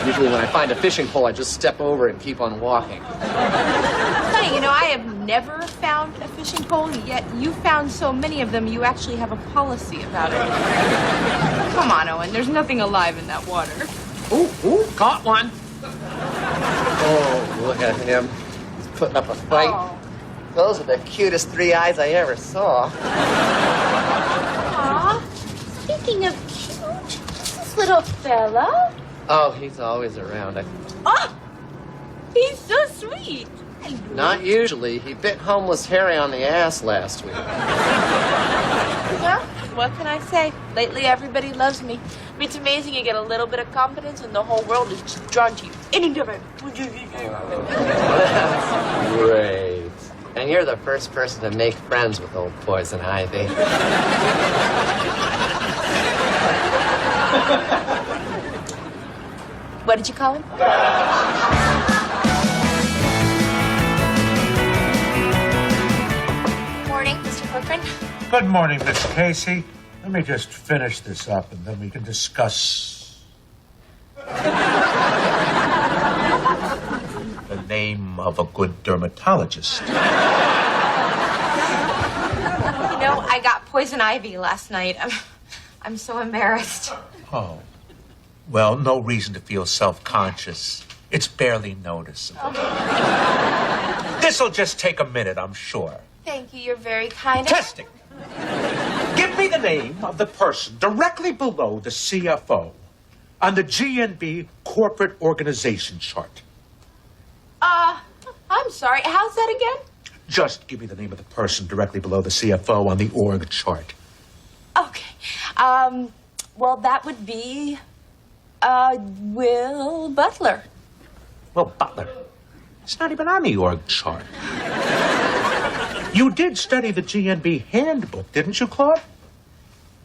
Usually when I find a fishing pole, I just step over it and keep on walking. Hey, you know, I have never found a fishing pole, yet you found so many of them, you actually have a policy about it. Come on, Owen, there's nothing alive in that water. Ooh, caught one. Oh, look at him. He's putting up a fight. Oh. Those are the cutest 3 eyes I ever saw. Aw, speaking of cute, this little fella. Oh, he's always around. Oh, he's so sweet. Not usually. He bit homeless Harry on the ass last week. Well, what can I say? Lately, everybody loves me. I mean, it's amazing you get a little bit of confidence and the whole world is just drawn to you. That's great. And you're the first person to make friends with old Poison Ivy. What did you call him? Morning, Mr. Corcoran. Good morning, Miss Casey. Let me just finish this up and then we can discuss the name of a good dermatologist. You know, I got poison ivy last night. I'm so embarrassed. Oh. Well, no reason to feel self-conscious. It's barely noticeable. This'll just take a minute, I'm sure. Thank you, you're very kind. Testing. Give me the name of the person directly below the CFO on the GNB corporate organization chart. I'm sorry, how's that again? Just give me the name of the person directly below the CFO on the org chart. Okay. Well, that would be, Will Butler. Well, Butler, it's not even on the org chart. You did study the GNB handbook, didn't you, Claude?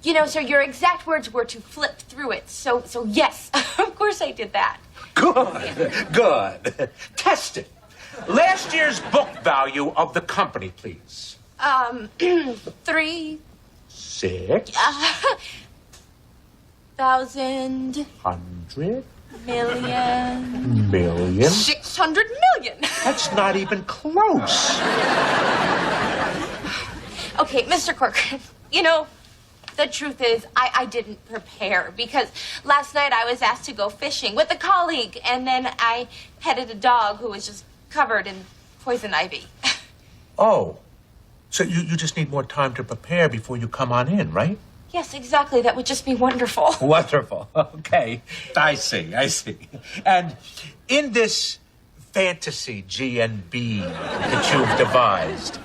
You know, sir, your exact words were to flip through it. So yes, of course I did that. Good. Test it. Last year's book value of the company, please. 3 6 thousand 100 million 600 million. That's not even close. Okay, Mr. Corcoran, you know, the truth is I didn't prepare because last night I was asked to go fishing with a colleague and then I petted a dog who was just covered in poison ivy. Oh, so you just need more time to prepare before you come on in, right? Yes, exactly. That would just be wonderful. Wonderful. Okay. I see. And in this fantasy GNB that you've devised,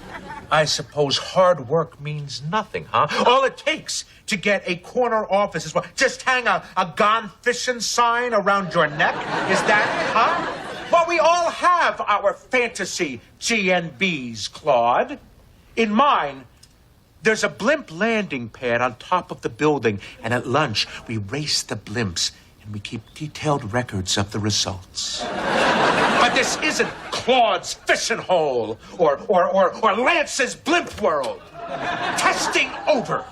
I suppose hard work means nothing, huh? All it takes to get a corner office is what? Just hang a gone fishing sign around your neck? Is that it, huh? Well, we all have our fantasy GNBs, Claude. In mine, there's a blimp landing pad on top of the building, and at lunch, we race the blimps, and we keep detailed records of the results. But this isn't Claude's fishing hole or Lance's blimp world. Testing over.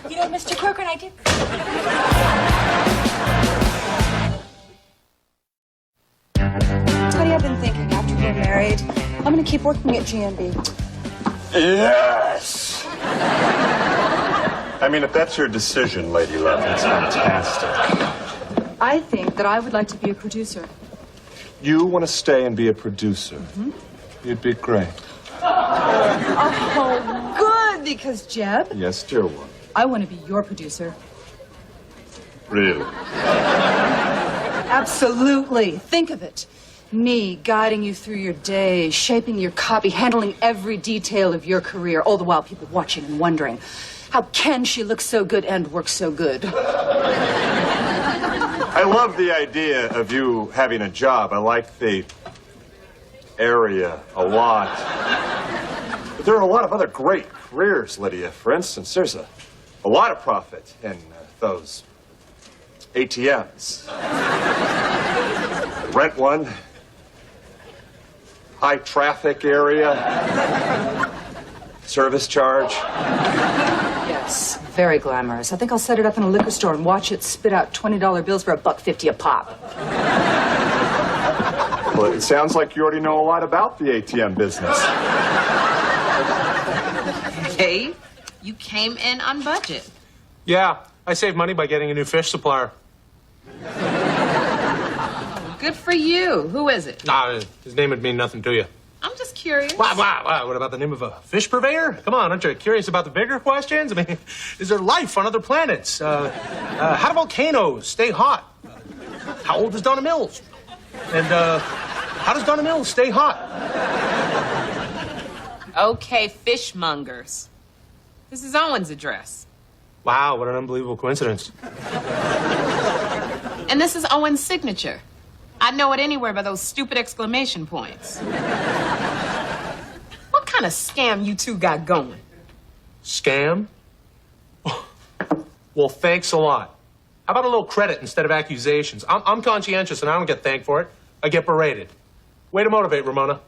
You know, Mr. Corcoran, I did... Honey, I've been thinking after we're married, I'm going to keep working at GNB. Yes! I mean, if that's your decision, Lady Love, it's fantastic. I think that I would like to be a producer. You want to stay and be a producer? Mm-hmm. You'd be great. Oh, good, because Jeb, Yes, dear one. I want to be your producer. Really? Absolutely. Think of it. Me guiding you through your day, shaping your copy, handling every detail of your career, all the while people watching and wondering, how can she look so good and work so good? I love the idea of you having a job. I like the area a lot. But there are a lot of other great careers, Lydia. For instance, there's a lot of profit in those ATMs. Rent one. High traffic area. Service charge. Yes, very glamorous. I think I'll set it up in a liquor store and watch it spit out $20 bills for $1.50 a pop. Well, it sounds like you already know a lot about the ATM business. Dave, you came in on budget. Yeah, I saved money by getting a new fish supplier. Good for you. Who is it? Nah, his name would mean nothing to you. I'm just curious. Wow. What about the name of a fish purveyor? Come on, aren't you curious about the bigger questions? I mean, is there life on other planets? How do volcanoes stay hot? How old is Donna Mills? And how does Donna Mills stay hot? Okay, fishmongers. This is Owen's address. Wow, what an unbelievable coincidence. And this is Owen's signature. I'd know it anywhere by those stupid exclamation points. What kind of scam you two got going? Scam? Well, thanks a lot. How about a little credit instead of accusations? I'm conscientious and I don't get thanked for it. I get berated. Way to motivate, Ramona.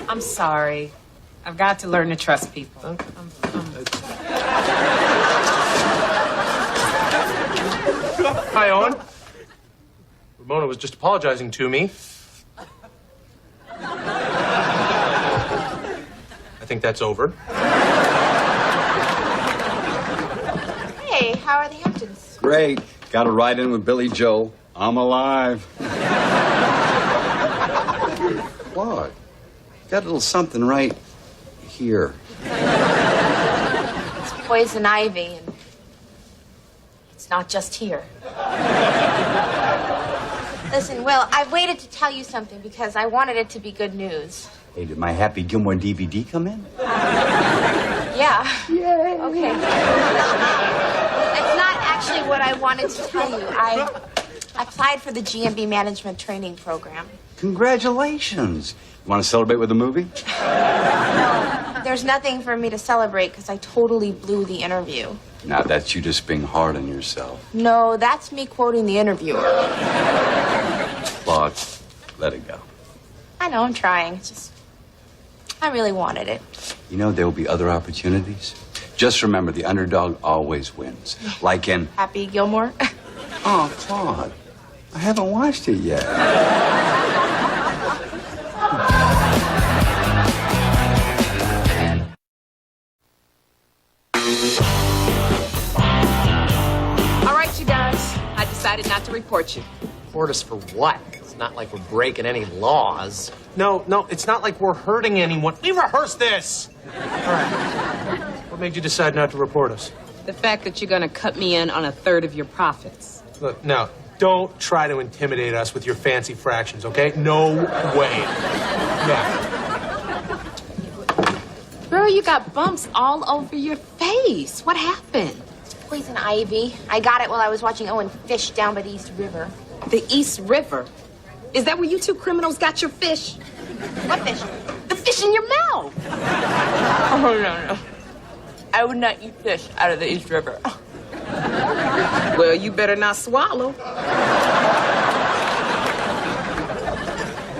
I'm sorry. I've got to learn to trust people. Hi, Owen. Ramona was just apologizing to me. I think that's over. Hey, how are the Hamptons? Great. Got a ride in with Billy Joe. I'm alive. What? Got a little something right here. It's poison ivy, and it's not just here. Listen, Will, I've waited to tell you something because I wanted it to be good news. Hey, did my Happy Gilmore DVD come in? Yeah. Yay. Okay. It's not actually what I wanted to tell you. I applied for the GMB management training program. Congratulations. You want to celebrate with a movie? No, there's nothing for me to celebrate because I totally blew the interview. Now, that's you just being hard on yourself. No, that's me quoting the interviewer. Claude, let it go. I know, I'm trying. It's just, I really wanted it. You know, there will be other opportunities. Just remember, the underdog always wins. Like in... Happy Gilmore? Oh, Claude, I haven't watched it yet. All right, you guys. I decided not to report you. Report us for what? It's not like we're breaking any laws. No, it's not like we're hurting anyone. We rehearsed this. All right. What made you decide not to report us? The fact that you're going to cut me in on a third of your profits. Look, now, don't try to intimidate us with your fancy fractions, okay? No way. Yeah. Girl, you got bumps all over your face. What happened? Poison ivy. I got it while I was watching Owen fish down by the East River. The East River? Is that where you two criminals got your fish? What fish? The fish in your mouth. Oh, no. I would not eat fish out of the East River. Well, you better not swallow.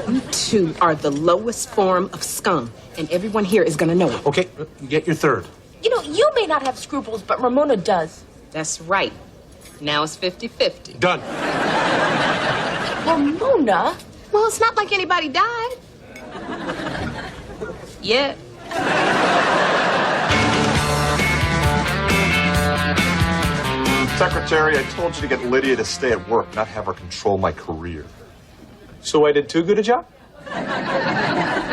You two are the lowest form of scum, and everyone here is gonna know it. Okay, you get your third. You know, you may not have scruples, but Ramona does. That's right. Now it's 50-50. Done. Ramona? Well, it's not like anybody died. Yet. Secretary, I told you to get Lydia to stay at work, not have her control my career. So I did too good a job?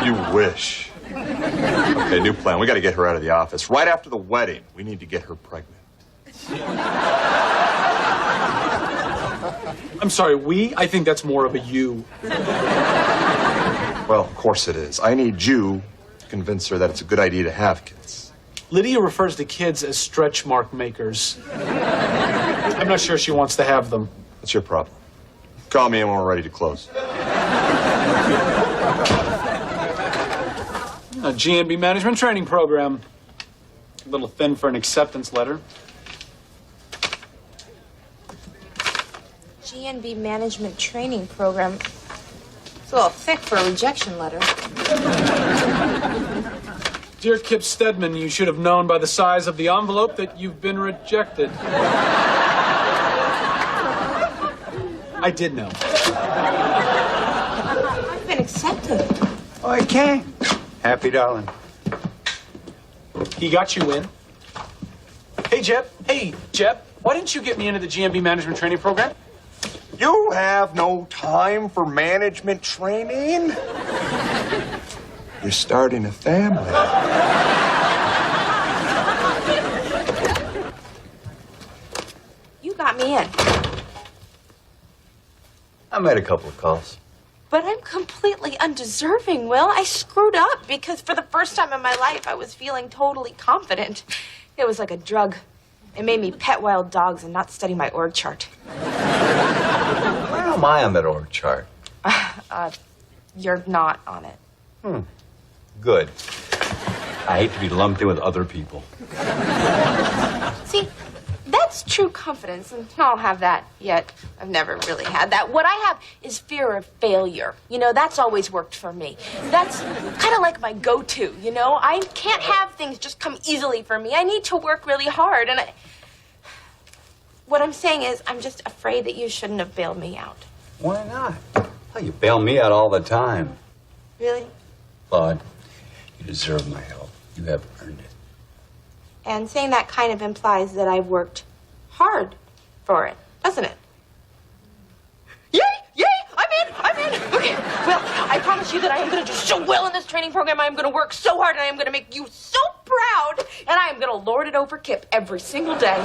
You wish. Okay, new plan. We got to get her out of the office. Right after the wedding, we need to get her pregnant. I'm sorry, we? I think that's more of a you. Well, of course it is. I need you to convince her that it's a good idea to have kids. Lydia refers to kids as stretch mark makers. I'm not sure she wants to have them. That's your problem. Call me when we're ready to close. A GNB management training program. A little thin for an acceptance letter. GNB management training program. It's a little thick for a rejection letter. Dear Kip Stedman, you should have known by the size of the envelope that you've been rejected. I did know. Oh, I can. Happy, darling. He got you in. Hey, Jeb. Hey, Jeb. Why didn't you get me into the GMB management training program? You have no time for management training? You're starting a family. You got me in. I made a couple of calls. But I'm completely undeserving, Will. I screwed up because for the first time in my life, I was feeling totally confident. It was like a drug. It made me pet wild dogs and not study my org chart. Where am I on that org chart? You're not on it. Good. I hate to be lumped in with other people. See, that's true confidence, and I don't have that yet. I've never really had that. What I have is fear of failure. You know, that's always worked for me. That's kind of like my go-to, you know? I can't have things just come easily for me. I need to work really hard, and what I'm saying is I'm just afraid that you shouldn't have bailed me out. Why not? Well, you bail me out all the time. Really? Claude, you deserve my help. You have earned it. And saying that kind of implies that I've worked hard for it, doesn't it? Yay! Yay! I'm in! Okay, well, I promise you that I am going to do so well in this training program. I am going to work so hard, and I am going to make you so proud, and I am going to lord it over Kip every single day.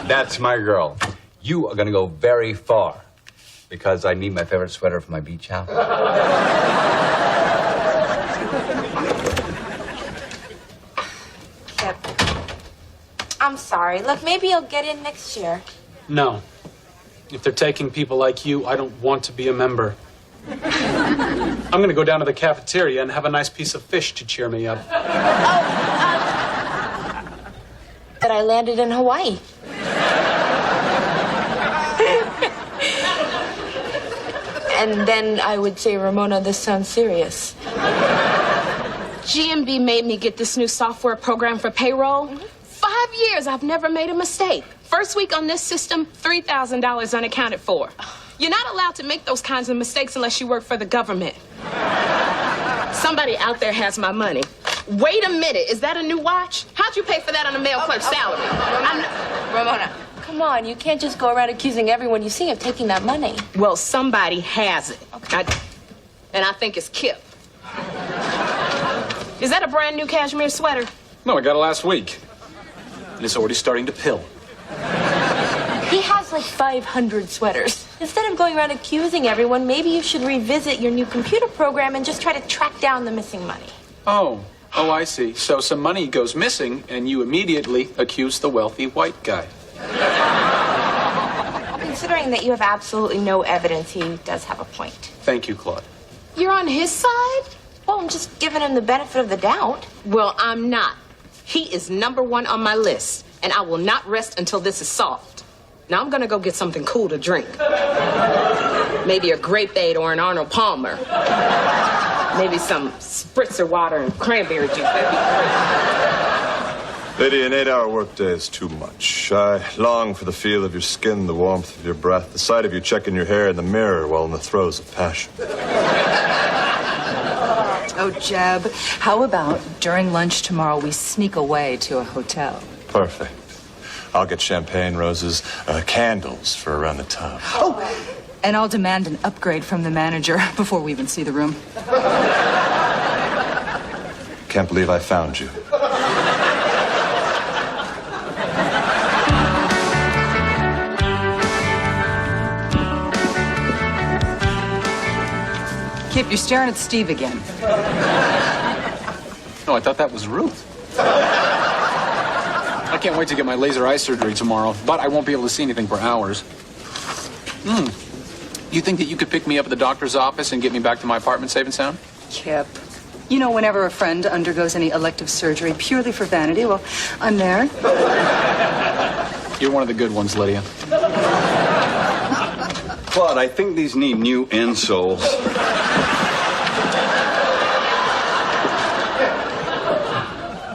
That's my girl. You are going to go very far because I need my favorite sweater for my beach house. Kip, I'm sorry. Look, maybe you'll get in next year. No. If they're taking people like you, I don't want to be a member. I'm going to go down to the cafeteria and have a nice piece of fish to cheer me up. That I landed in Hawaii. And then I would say, Ramona, this sounds serious. GMB made me get this new software program for payroll. 5 years, I've never made a mistake. First week on this system, $3,000 unaccounted for. You're not allowed to make those kinds of mistakes unless you work for the government. Somebody out there has my money. Wait a minute, is that a new watch? How'd you pay for that on a mail clerk's salary? Ramona, come on, you can't just go around accusing everyone you see of taking that money. Well, somebody has it. Okay. And I think it's Kip. Is that a brand new cashmere sweater? No, I got it last week. And it's already starting to pill. He has like 500 sweaters. Instead of going around accusing everyone, maybe you should revisit your new computer program and just try to track down the missing money. Oh, I see. So some money goes missing, and you immediately accuse the wealthy white guy. Considering that you have absolutely no evidence, he does have a point. Thank you, Claude. You're on his side? Well, I'm just giving him the benefit of the doubt. Well, I'm not. He is #1 on my list, and I will not rest until this is solved. Now I'm gonna go get something cool to drink. Maybe a grape aid or an Arnold Palmer. Maybe some spritzer water and cranberry juice. That'd be great. Lady, an 8-hour workday is too much. I long for the feel of your skin, the warmth of your breath, the sight of you checking your hair in the mirror while in the throes of passion. Oh, Jeb, how about during lunch tomorrow we sneak away to a hotel? Perfect. I'll get champagne, roses, candles for around the tub. Oh, and I'll demand an upgrade from the manager before we even see the room. Can't believe I found you. Kip, you're staring at Steve again. No, I thought that was Ruth. I can't wait to get my laser eye surgery tomorrow, but I won't be able to see anything for hours. You think that you could pick me up at the doctor's office and get me back to my apartment safe and sound? Kip, you know, whenever a friend undergoes any elective surgery purely for vanity, well, I'm there. You're one of the good ones, Lydia. Claude, I think these need new insoles.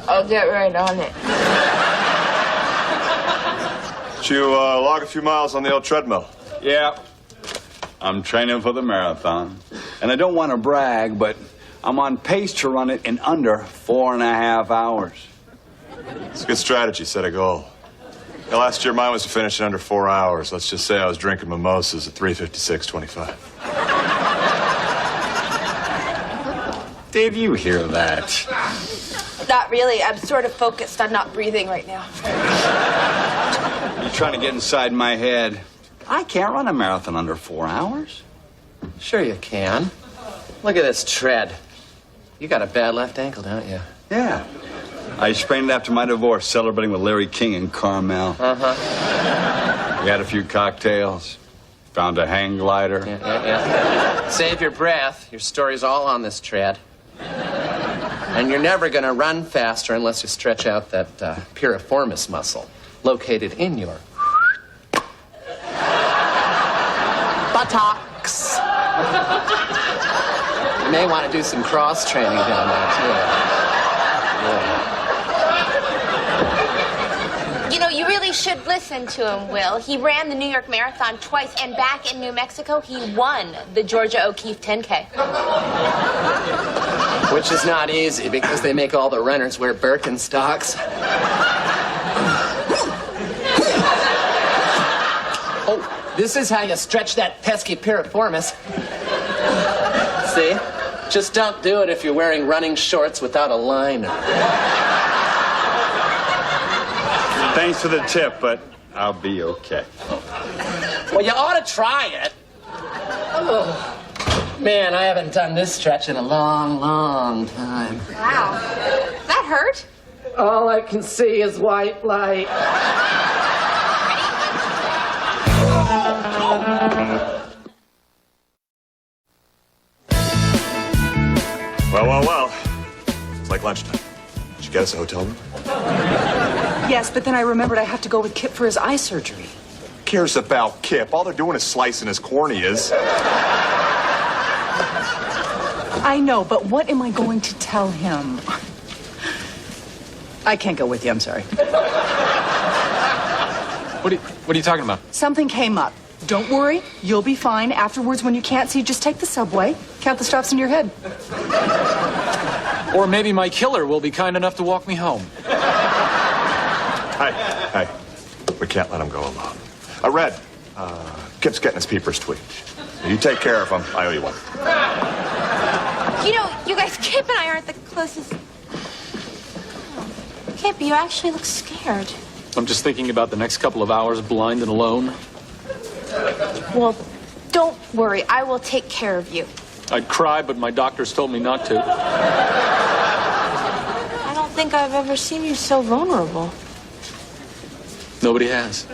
I'll get right on it. Did you log a few miles on the old treadmill? Yeah. I'm training for the marathon. And I don't want to brag, but I'm on pace to run it in under 4.5 hours. It's a good strategy. Set a goal. Now, last year, mine was to finish in under 4 hours. Let's just say I was drinking mimosas at 3:56:25. Dave, you hear that? Not really. I'm sort of focused on not breathing right now. You're trying to get inside my head. I can't run a marathon under 4 hours. Sure you can. Look at this tread. You got a bad left ankle, don't you? Yeah. I sprained it after my divorce, celebrating with Larry King and Carmel. Uh-huh. We had a few cocktails. Found a hang glider. Yeah. Save your breath. Your story's all on this tread. And you're never going to run faster unless you stretch out that piriformis muscle located in your buttocks. You may want to do some cross training down there, too. Yeah. You know, you really should listen to him, Will. He ran the New York Marathon twice, and back in New Mexico, he won the Georgia O'Keeffe 10K. Which is not easy because they make all the runners wear Birkenstocks. Oh, this is how you stretch that pesky piriformis. See? Just don't do it if you're wearing running shorts without a liner. Thanks for the tip, but I'll be okay. Well, you ought to try it. Oh. Man, I haven't done this stretch in a long, long time. Wow. That hurt? All I can see is white light. Well. It's like lunchtime. Did you get us a hotel room? Yes, but then I remembered I have to go with Kip for his eye surgery. Who cares about Kip? All they're doing is slicing his corneas. I know, but what am I going to tell him? I can't go with you, I'm sorry. What are you talking about? Something came up. Don't worry, you'll be fine. Afterwards, when you can't see, just take the subway. Count the stops in your head. Or maybe my killer will be kind enough to walk me home. Hey, we can't let him go alone. Red, Kip's getting his peepers tweaked. You take care of him. I owe you one. You know, you guys, Kip and I aren't the closest. Kip, you actually look scared. I'm just thinking about the next couple of hours blind and alone. Well, don't worry. I will take care of you. I'd cry, but my doctors told me not to. I don't think I've ever seen you so vulnerable. Nobody has.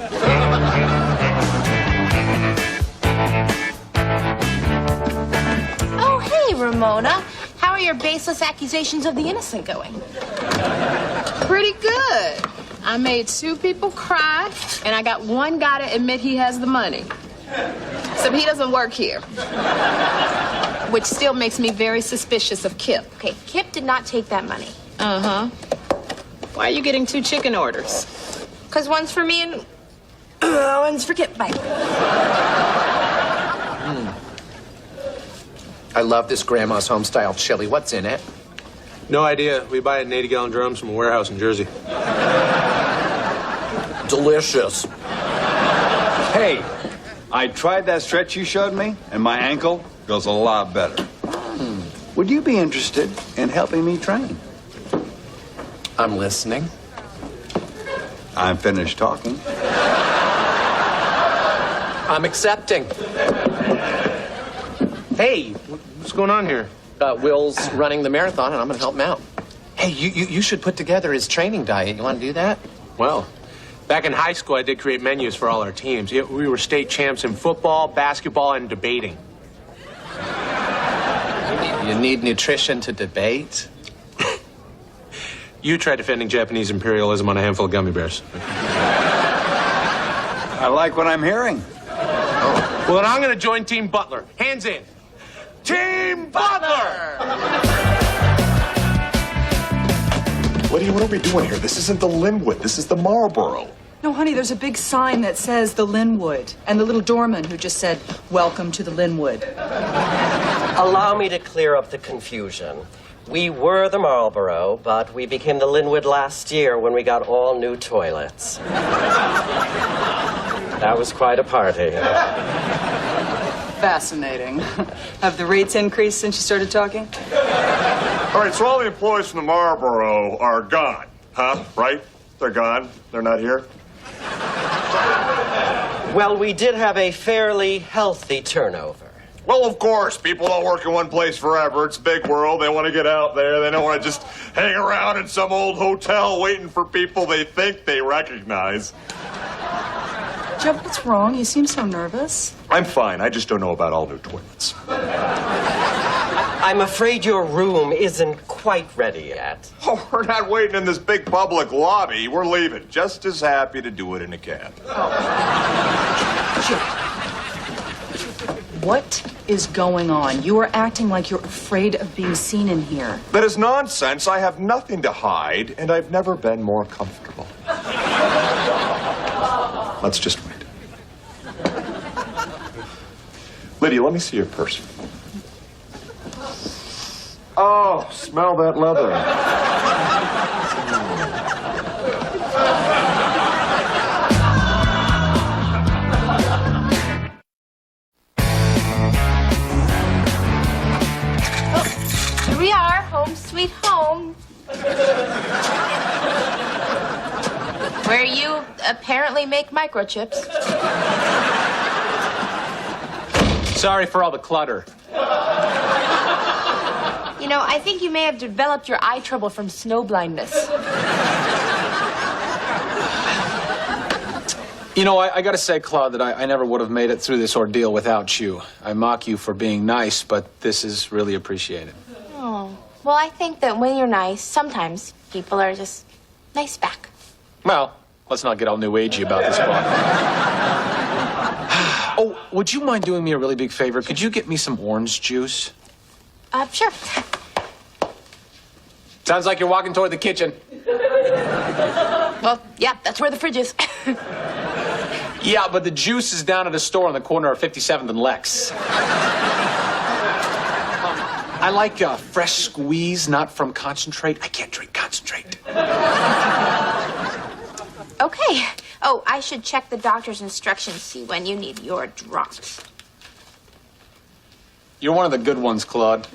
Oh, hey, Ramona. How are your baseless accusations of the innocent going? Pretty good. I made 2 people cry, and I got one guy to admit he has the money. Except he doesn't work here. Which still makes me very suspicious of Kip. Okay, Kip did not take that money. Uh-huh. Why are you getting 2 chicken orders? Because one's for me and one's for Kip. Bye. I love this grandma's home-style chili. What's in it? No idea. We buy it in 80-gallon drums from a warehouse in Jersey. Delicious. Hey, I tried that stretch you showed me, and my ankle feels a lot better. Would you be interested in helping me train? I'm listening. I'm finished talking. I'm accepting. Hey, what's going on here? Will's running the marathon, and I'm going to help him out. Hey, you should put together his training diet. You want to do that? Well, back in high school, I did create menus for all our teams. Yeah, we were state champs in football, basketball, and debating. You need nutrition to debate? You tried defending Japanese imperialism on a handful of gummy bears. I like what I'm hearing. Well, then I'm going to join Team Butler. Hands in. Team Butler! What are we doing here? This isn't the Linwood. This is the Marlboro. No, honey, there's a big sign that says the Linwood, and the little doorman who just said, "Welcome to the Linwood." Allow me to clear up the confusion. We were the Marlboro, but we became the Linwood last year when we got all new toilets. That was quite a party. Fascinating. Have the rates increased since you started talking? All right, so all the employees from the Marlboro are gone, huh? Right? They're gone. They're not here. Well, we did have a fairly healthy turnover. Well, of course, people don't work in one place forever. It's a big world. They want to get out there. They don't want to just hang around in some old hotel waiting for people they think they recognize. Jeb, what's wrong? You seem so nervous. I'm fine. I just don't know about all new toilets. I'm afraid your room isn't quite ready yet. Oh, we're not waiting in this big public lobby. We're leaving. Just as happy to do it in a cab. What is going on? You are acting like you're afraid of being seen in here. That is nonsense. I have nothing to hide, and I've never been more comfortable. Let's just wait. Lydia, let me see your purse. Oh, smell that leather. Here we are, home sweet home. Where you apparently make microchips. Sorry for all the clutter. You know, I think you may have developed your eye trouble from snow blindness. You know, I gotta say, Claude, that I never would have made it through this ordeal without you. I mock you for being nice, but this is really appreciated. Oh, well, I think that when you're nice, sometimes people are just nice back. Well, let's not get all new agey about this one. Oh, would you mind doing me a really big favor? Could you get me some orange juice? Sure. Sounds like you're walking toward the kitchen. Well, yeah, that's where the fridge is. Yeah, but the juice is down at a store on the corner of 57th and Lex. I like fresh squeeze, not from concentrate. I can't drink concentrate. Okay. Oh, I should check the doctor's instructions, see when you need your drops. You're one of the good ones, Claude.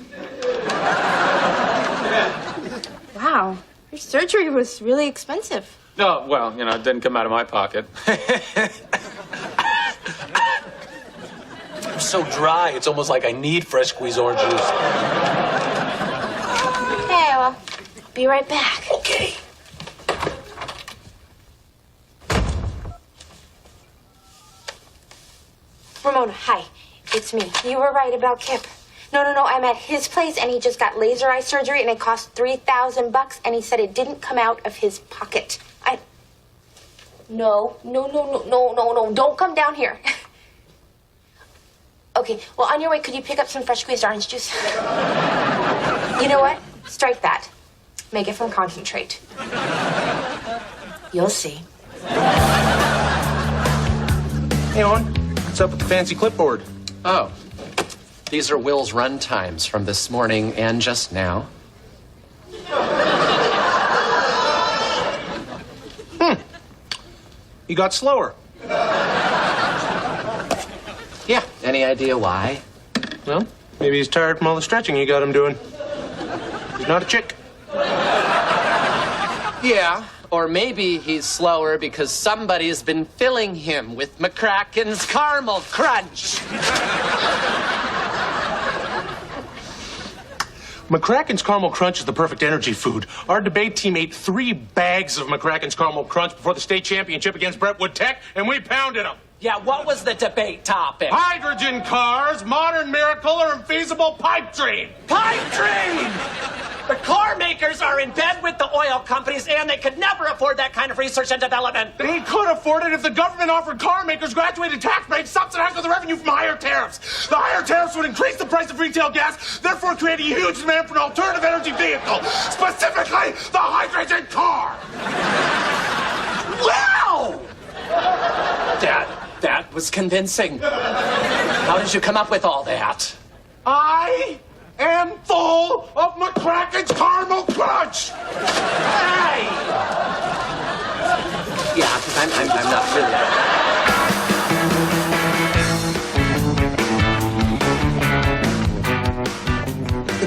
Wow, your surgery was really expensive. No, well, you know, it didn't come out of my pocket. I'm so dry, it's almost like I need fresh squeezed orange juice. Okay, well, be right back. Okay. Ramona, hi. It's me. You were right about Kip. No, I'm at his place, and he just got laser eye surgery, and it cost $3,000, and he said it didn't come out of his pocket. No, don't come down here. Okay, well, on your way, could you pick up some fresh squeezed orange juice? You know what? Strike that. Make it from concentrate. You'll see. Hey, Owen, what's up with the fancy clipboard? Oh, these are Will's run times from this morning and just now. He got slower. Yeah, any idea why? Well, maybe he's tired from all the stretching you got him doing. He's not a chick. Yeah, or maybe he's slower because somebody's been filling him with McCracken's Caramel Crunch. McCracken's Caramel Crunch is the perfect energy food. Our debate team ate 3 bags of McCracken's Caramel Crunch before the state championship against Brentwood Tech, and we pounded them. Yeah, what was the debate topic? Hydrogen cars, modern miracle, or infeasible pipe dream. Pipe dream! The car makers are in bed with the oil companies, and they could never afford that kind of research and development. They could afford it if the government offered car makers graduated tax breaks subsidized with the revenue from higher tariffs. The higher tariffs would increase the price of retail gas, therefore creating a huge demand for an alternative energy vehicle, specifically the hydrogen car. Wow! was convincing. How did you come up with all that? I am full of McCracken's caramel crunch. Hey! Yeah, because I'm not really.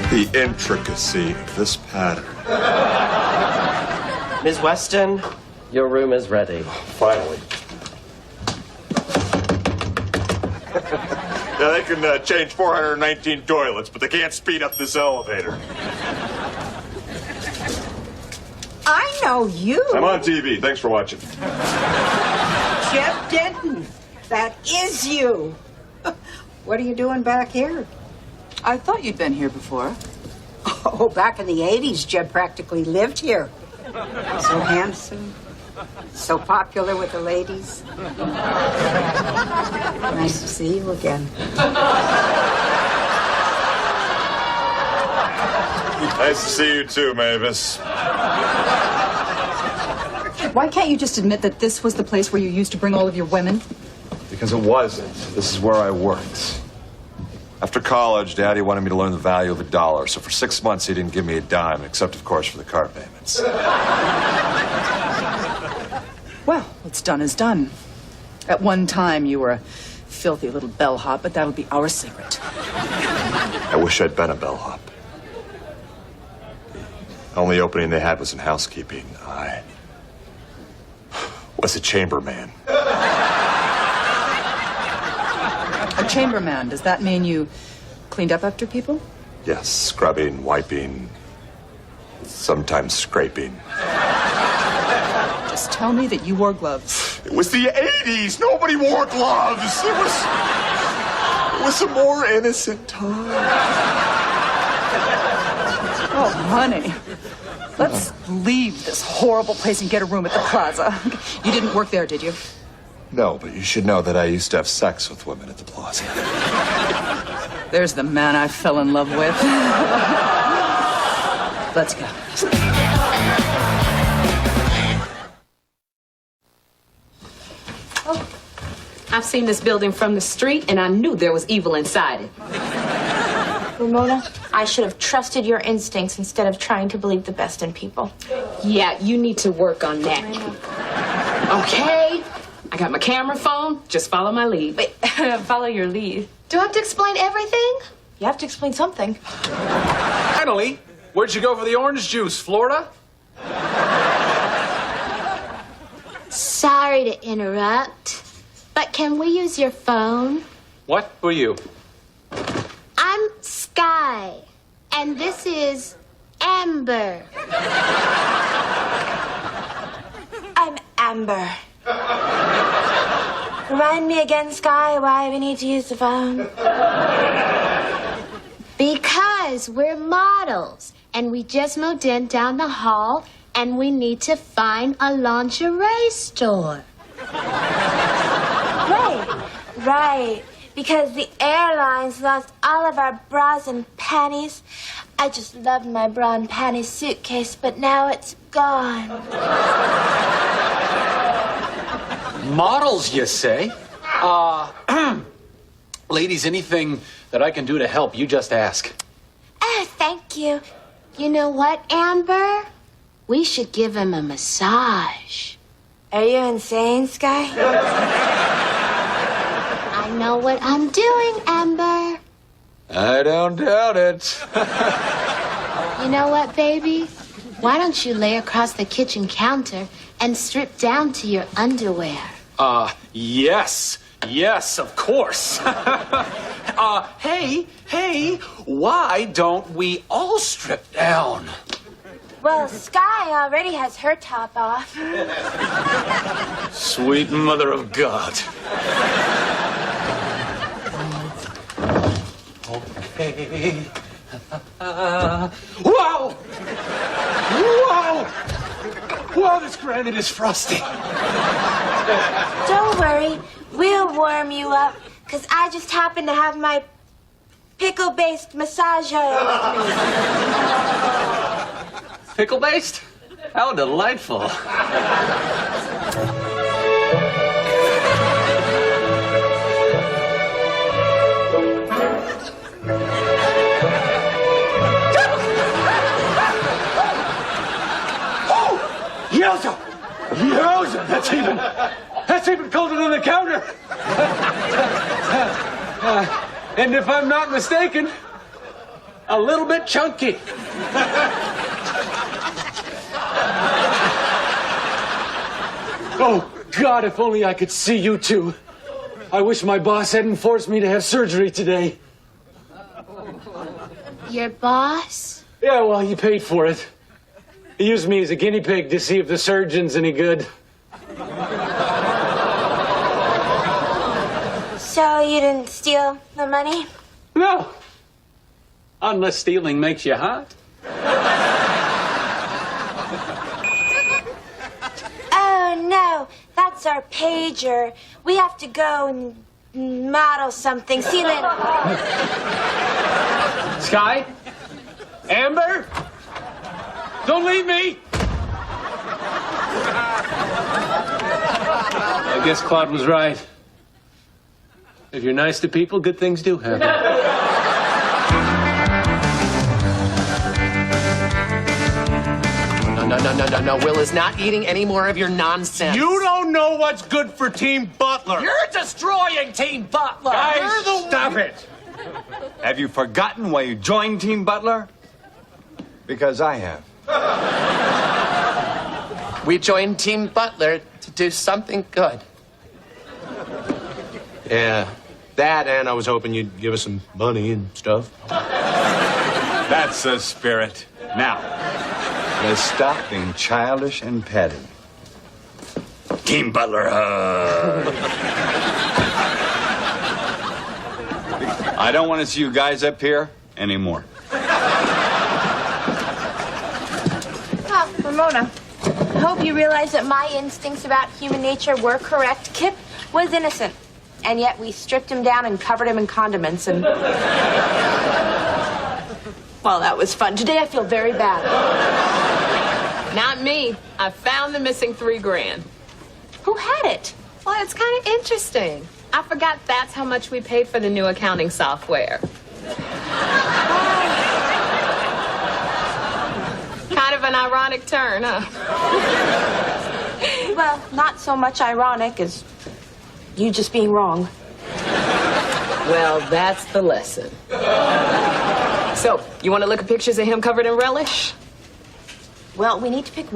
The intricacy of this pattern. Ms. Weston, your room is ready. Finally. Yeah, they can change 419 toilets, but they can't speed up this elevator. I know you. I'm on TV. Thanks for watching. Jeff Denton. That is you. What are you doing back here? I thought you'd been here before. Oh, back in the 80s, Jeb practically lived here. So handsome, so popular with the ladies. Nice to see you again. Nice to see you too, Mavis. Why can't you just admit that this was the place where you used to bring all of your women? Because it wasn't. This is where I worked. After college, Daddy wanted me to learn the value of $1, so for 6 months he didn't give me a dime, except, of course, for the car payments. Well, what's done is done. At one time, you were a filthy little bellhop, but that'll be our secret. I wish I'd been a bellhop. The only opening they had was in housekeeping. I was a chamberman. A chamberman, does that mean you cleaned up after people? Yes, scrubbing, wiping, sometimes scraping. Just tell me that you wore gloves. It was the 80s. Nobody wore gloves. It was a more innocent time. Oh, honey. Let's leave this horrible place and get a room at the Plaza. You didn't work there, did you? No, but you should know that I used to have sex with women at the Plaza. There's the man I fell in love with. Let's go. Oh, I've seen this building from the street, and I knew there was evil inside it. Ramona, I should have trusted your instincts instead of trying to believe the best in people. Yeah, you need to work on that. Okay? I got my camera phone. Just follow my lead. Wait, follow your lead. Do I have to explain everything? You have to explain something. Finally, where'd you go for the orange juice, Florida? Sorry to interrupt, but can we use your phone? What? Who are you? I'm Sky, and this is Amber. I'm Amber. Remind me again, Sky, why we need to use the phone. Because we're models, and we just moved in down the hall, and we need to find a lingerie store. Right. Because the airlines lost all of our bras and panties. I just loved my bra and panties suitcase, but now it's gone. Models, you say? Ladies, anything that I can do to help, you just ask. Oh, thank you. You know what, Amber? We should give him a massage. Are you insane, Sky? I know what I'm doing, Amber. I don't doubt it. You know what, baby? Why don't you lay across the kitchen counter and strip down to your underwear? Yes. Yes, of course. Hey, why don't we all strip down? Well, Sky already has her top off. Sweet mother of God. Okay. Wow! Wow, this granite is frosty. Don't worry, we'll warm you up, because I just happen to have my pickle-based massage oil with me. Pickle-based? How delightful. Yowza! Yowza! That's even colder than the counter. And if I'm not mistaken, a little bit chunky. Oh, God, if only I could see you two. I wish my boss hadn't forced me to have surgery today. Your boss? Yeah, well, he paid for it. He used me as a guinea pig to see if the surgeon's any good. So you didn't steal the money? No. Unless stealing makes you hot. Oh, no. That's our pager. We have to go and model something. See you later. Sky? Amber? Don't leave me! I guess Claude was right. If you're nice to people, good things do happen. No. Will is not eating any more of your nonsense. You don't know what's good for Team Butler. You're destroying Team Butler. Guys, stop it. Have you forgotten why you joined Team Butler? Because I have. We joined Team Butler to do something good. Yeah, that, and I was hoping you'd give us some money and stuff. That's the spirit. Now, let's stop being childish and petty. Team Butler hug. I don't want to see you guys up here anymore. Well, Ramona, I hope you realize that my instincts about human nature were correct. Kip was innocent, and yet we stripped him down and covered him in condiments and... Well, that was fun. Today I feel very bad. Not me. I found the missing $3 grand. Who had it? Well, it's kind of interesting. I forgot that's how much we paid for the new accounting software. Kind of an ironic turn, huh? Well, not so much ironic as you just being wrong. Well, that's the lesson. So, you want to look at pictures of him covered in relish? Well, we need to pick